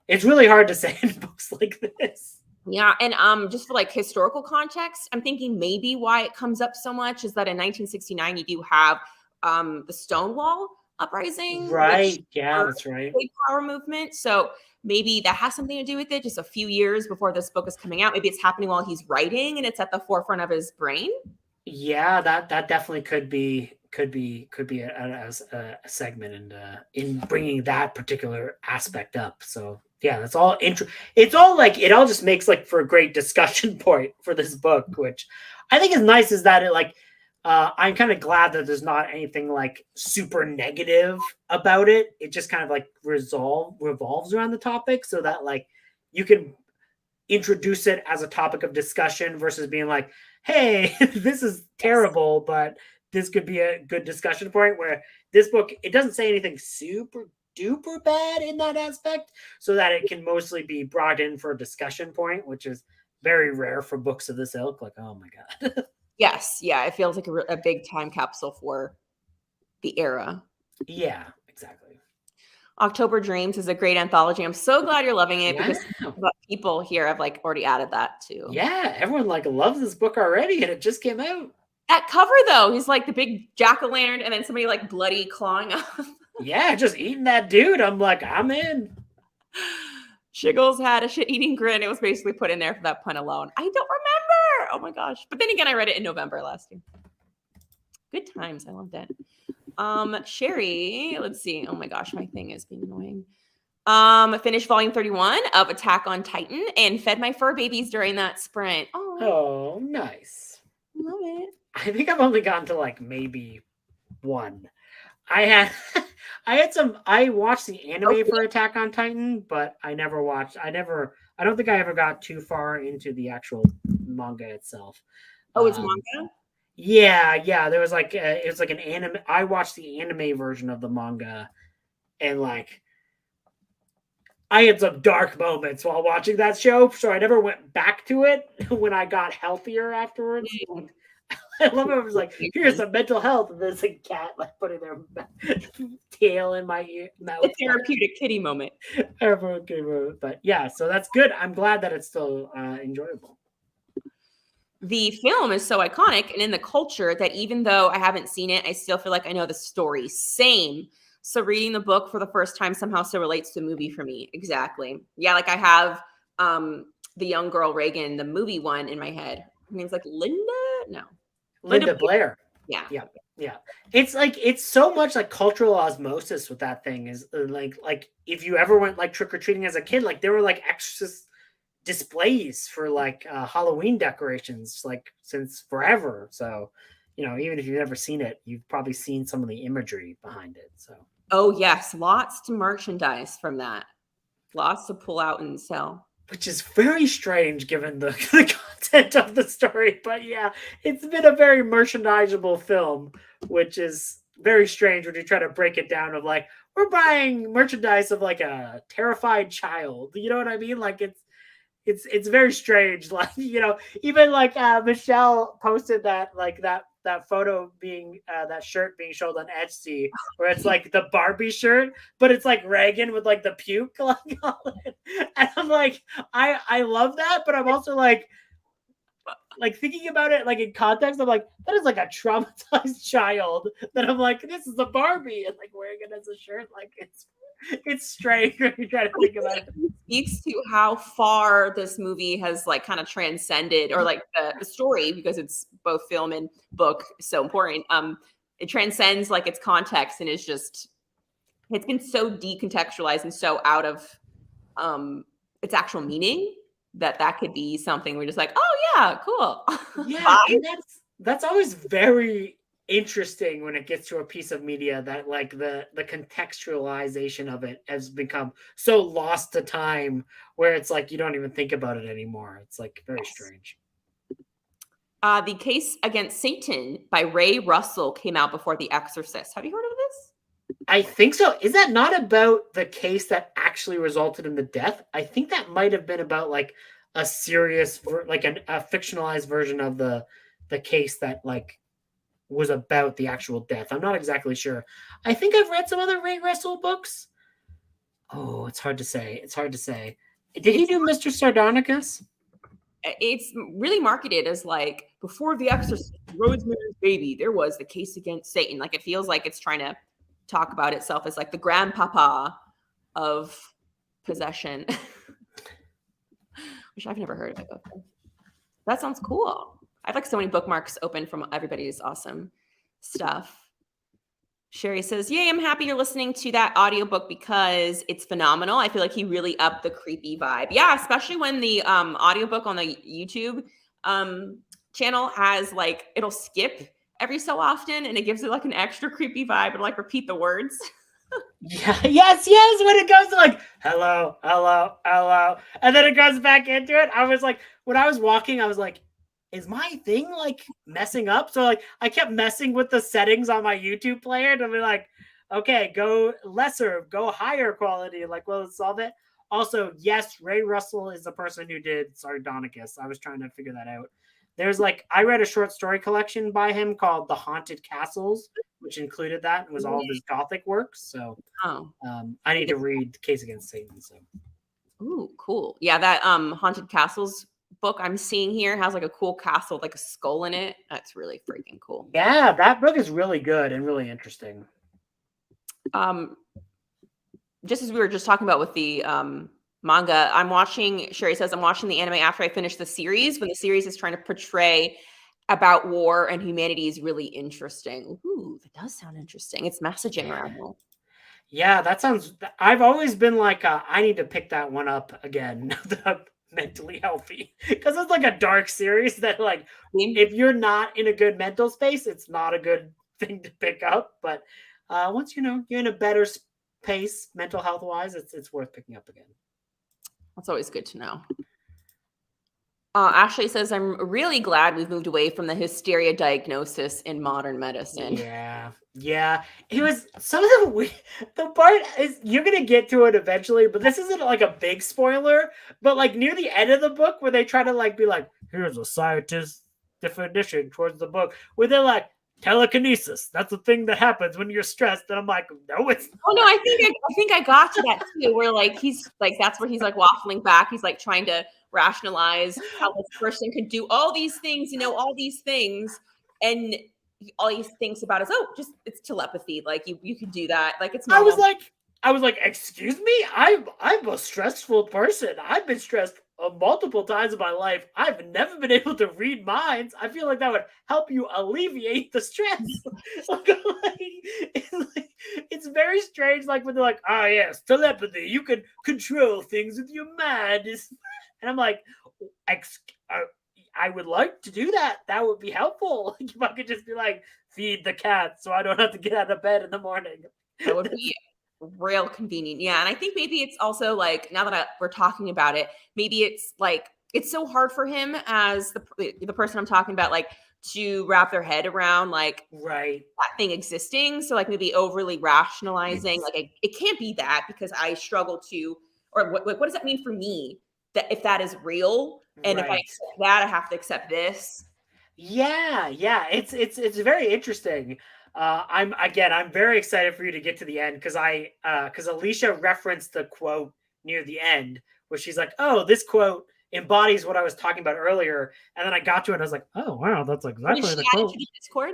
It's really hard to say in books like this. Yeah, and just for like historical context, I'm thinking maybe why it comes up so much is that in 1969 you do have the Stonewall uprising, right? Yeah, that's right. Power movement. So maybe that has something to do with it. Just a few years before this book is coming out, maybe it's happening while he's writing and it's at the forefront of his brain. Yeah, that definitely could be a segment in bringing that particular aspect up. So yeah, that's all it's all like it all just makes like for a great discussion point for this book, which I think is nice, is that it like I'm kind of glad that there's not anything like super negative about it. It just kind of like revolves around the topic, so that like you can introduce it as a topic of discussion versus being like, hey, this is Yes. terrible, but this could be a good discussion point. Where this book, it doesn't say anything super duper bad in that aspect, so that it can mostly be brought in for a discussion point, which is very rare for books of this ilk. Like, oh my God. Yes. Yeah. It feels like a big time capsule for the era. Yeah, exactly. October Dreams is a great anthology. I'm so glad you're loving it Yeah. because people here have like already added that too. Yeah, everyone like loves this book already, and it just came out. That cover though, he's like the big jack-o'-lantern and then somebody like bloody clawing up. Yeah, just eating that dude. I'm like, I'm in. Shiggles had a shit-eating grin. It was basically put in there for that pun alone. I don't remember. Oh my gosh. But then again, I read it in November last year. Good times. I loved it. Sherry, let's see. Oh my gosh, my thing is being annoying. Finished volume 31 of Attack on Titan and fed my fur babies during that sprint. Oh, nice. Love it. I think I've only gotten to like maybe one. I had I watched the anime for Attack on Titan, but I don't think I ever got too far into the actual manga itself. Oh, it's manga? Yeah, there was like it was like an anime. I watched the anime version of the manga, and like I had some dark moments while watching that show, so I never went back to it when I got healthier afterwards. I love it. It was like, here's some mental health, and there's a cat like putting their tail in my ear. A therapeutic kitty moment. But yeah, so that's good. I'm glad that it's still enjoyable. The film is so iconic and in the culture that even though I haven't seen it, I still feel like I know the story. Same. So reading the book for the first time somehow still relates to the movie for me. Exactly. Yeah, like I have the young girl Reagan, the movie one in my head. Her name's like Linda? No. Linda Blair. Yeah. It's like it's so much like cultural osmosis with that thing is like if you ever went like trick or treating as a kid, like there were like Exorcist displays for like Halloween decorations like since forever. So even if you've never seen it, you've probably seen some of the imagery behind it. So yes, lots to merchandise from that. Lots to pull out and sell. Which is very strange given the content of the story. But yeah, it's been a very merchandisable film, which is very strange when you try to break it down of like, we're buying merchandise of like a terrified child. You know what I mean? Like it's very strange. Like, even like Michelle posted that like that photo being that shirt being showed on Etsy where it's like the Barbie shirt, but it's like Reagan with like the puke like on it. And I'm like, I love that, but I'm also like thinking about it like in context, I'm like, that is like a traumatized child that I'm like, this is a Barbie and like wearing it as a shirt. Like it's strange when you try to think about it. It speaks to how far this movie has like kind of transcended or like the story, because it's both film and book, so important. It transcends like its context and it's been so decontextualized and so out of its actual meaning that could be something we're just like, oh yeah, cool. Yeah, and that's always very interesting when it gets to a piece of media that like the contextualization of it has become so lost to time where it's like you don't even think about it anymore. It's like very strange. The Case Against Satan by Ray Russell came out before The Exorcist. Have you heard of this? I think so. Is that not about the case that actually resulted in the death? I think that might have been about like a serious, like a fictionalized version of the case that like was about the actual death. I'm not exactly sure. I think I've read some other Ray Russell books. Oh, it's hard to say. Did he do Mr. Sardonicus? It's really marketed as like before The Exorcist, Rosemary's Baby, there was The Case Against Satan. Like it feels like it's trying to talk about itself as like the grandpapa of possession. Which I've never heard of it before. That sounds cool. I have like so many bookmarks open from everybody's awesome stuff. Sherry says, yay, I'm happy you're listening to that audiobook because it's phenomenal. I feel like he really upped the creepy vibe. Yeah, especially when the audiobook on the YouTube channel has like, it'll skip every so often and it gives it like an extra creepy vibe and like repeat the words. Yeah, yes, when it goes to like hello, hello, hello. And then it goes back into it. I was like, when I was walking, I was like, is my thing like messing up? So like I kept messing with the settings on my YouTube player to be like, okay, go lesser, go higher quality. Like, well, let's solve it. Also, yes, Ray Russell is the person who did Sardonicus. I was trying to figure that out. There's like I read a short story collection by him called The Haunted Castles, which included that and was all of his gothic works. So Oh, I need to read Case Against Satan. So ooh, cool. Yeah, that Haunted Castles book I'm seeing here has like a cool castle, like a skull in it. That's really freaking cool. yeah, that book is really good and really interesting. Um, just as we were just talking about with the manga, I'm watching. Sherry says I'm watching the anime after I finish the series. When the series is trying to portray about war and humanity is really interesting. Ooh, that does sound interesting. It's messaging around there. Yeah, that sounds. I've always been like, I need to pick that one up again now that I'm mentally healthy because it's like a dark series that, like, if you're not in a good mental space, it's not a good thing to pick up. But once you're in a better space, mental health wise, it's worth picking up again. That's always good to know. Ashley says, I'm really glad we've moved away from the hysteria diagnosis in modern medicine. Yeah. Yeah. It was some of the part is you're gonna get to it eventually, but this isn't like a big spoiler. But like near the end of the book where they try to like be like, here's a scientist definition towards the book, where they're like, telekinesis. That's the thing that happens when you're stressed. And I'm like, no, it's Oh no, I think I got to that too, where like he's like that's where he's like waffling back. He's like trying to rationalize how this person could do all these things, all these things, and all he thinks about is just it's telepathy. Like you can do that. Like it's I was normal. like, excuse me, I'm a stressful person. I've been stressed multiple times in my life. I've never been able to read minds. I feel like that would help you alleviate the stress. It's very strange. Like when they're like, "Ah, yes, telepathy. You can control things with your mind." And I'm like, I would like to do that. That would be helpful. If I could just be like, feed the cat so I don't have to get out of bed in the morning. That would be real convenient. Yeah. And I think maybe it's also like now that we're talking about it, maybe it's like it's so hard for him as the person I'm talking about, like to wrap their head around like right that thing existing. So like maybe overly rationalizing, like it can't be that because I struggle to, or what does that mean for me that if that is real and if I right accept that, I have to accept this. yeah it's very interesting. I'm very excited for you to get to the end because Alicia referenced the quote near the end where she's like, oh, this quote embodies what I was talking about earlier, and then I got to it and I was like, oh wow, that's Did exactly she the add it quote. to the Discord?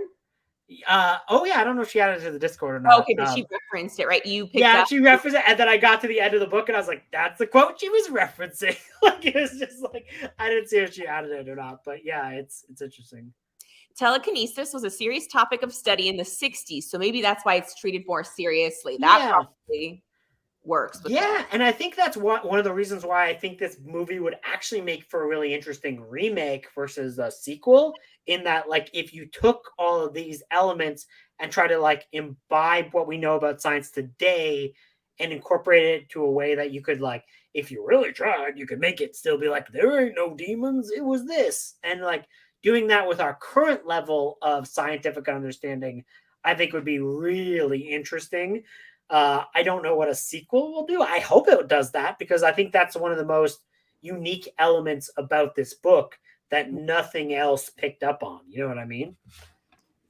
Oh yeah, I don't know if she added it to the Discord or Oh, not. okay, but she referenced it, right? You picked Yeah, up. she referenced it, and then I got to the end of the book, and I was like, "That's the quote she was referencing." Like it was just like I didn't see if she added it or not, but yeah, it's interesting. Telekinesis was a serious topic of study in the 60s, so maybe that's why it's treated more seriously. That Yeah, probably works with that. yeah, and I think that's one of the reasons why I think this movie would actually make for a really interesting remake versus a sequel. In that, like, if you took all of these elements and try to like imbibe what we know about science today and incorporate it to a way that you could like, if you really tried, you could make it still be like there ain't no demons, it was this, and like doing that with our current level of scientific understanding, I think would be really interesting. I don't know what a sequel will do. I hope it does that because I think that's one of the most unique elements about this book that nothing else picked up on. You know what I mean?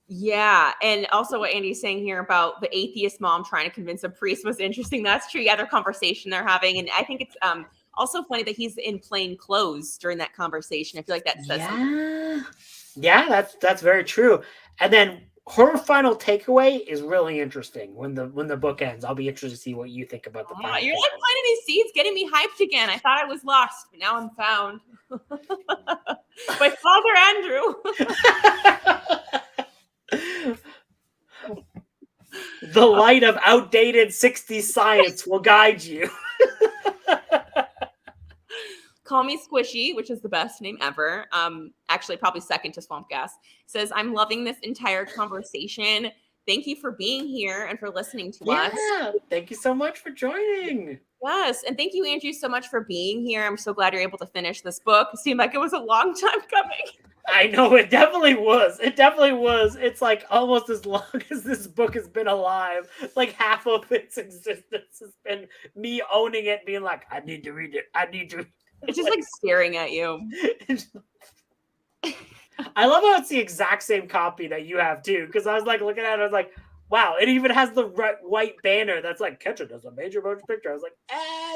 Yeah, and also what Andy's saying here about the atheist mom trying to convince a priest was interesting. That's true. Yeah, their conversation they're having, and I think it's also funny that he's in plain clothes during that conversation. I feel like that says something. Yeah, that's very true. And then her final takeaway is really interesting when the book ends. I'll be interested to see what you think about the final. You're like planting these seeds, getting me hyped again. I thought I was lost, but now I'm found. By Father Andrew. The light of outdated 60s science will guide you. Call Me Squishy, which is the best name ever. Actually, probably second to Swamp Gas. Says, I'm loving this entire conversation. thank you for being here and for listening to us. Yeah, thank you so much for joining. Yes, and thank you, Andrew, so much for being here. I'm so glad you're able to finish this book. It seemed like it was a long time coming. I know, it definitely was. It definitely was. It's like almost as long as this book has been alive. Like half of its existence has been me owning it, being like, I need to read it. I need to read it. It's just like staring at you. I love how it's the exact same copy that you have too. Because I was like looking at it, I was like, wow, it even has the white banner that's like Ketchup does a major motion picture. I was like,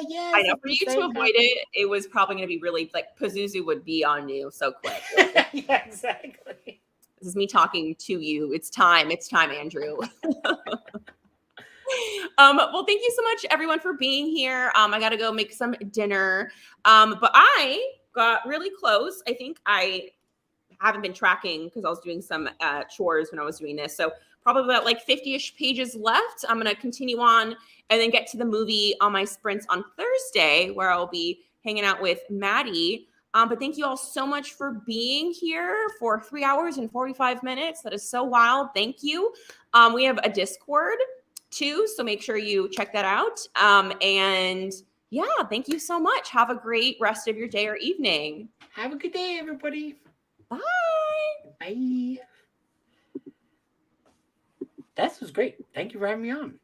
yes. I know, for you to avoid it was probably going to be really like Pazuzu would be on you so quick. Yeah, exactly. This is me talking to you. It's time, Andrew. Well, thank you so much, everyone, for being here. I got to go make some dinner. But I got really close. I think I haven't been tracking because I was doing some chores when I was doing this. So probably about like 50-ish pages left. I'm going to continue on and then get to the movie on my sprints on Thursday, where I'll be hanging out with Maddie. But thank you all so much for being here for 3 hours and 45 minutes. That is so wild. Thank you. We have a Discord too, so make sure you check that out. And yeah, thank you so much. Have a great rest of your day or evening. Have a good day, everybody. Bye. Bye. That was great. Thank you for having me on.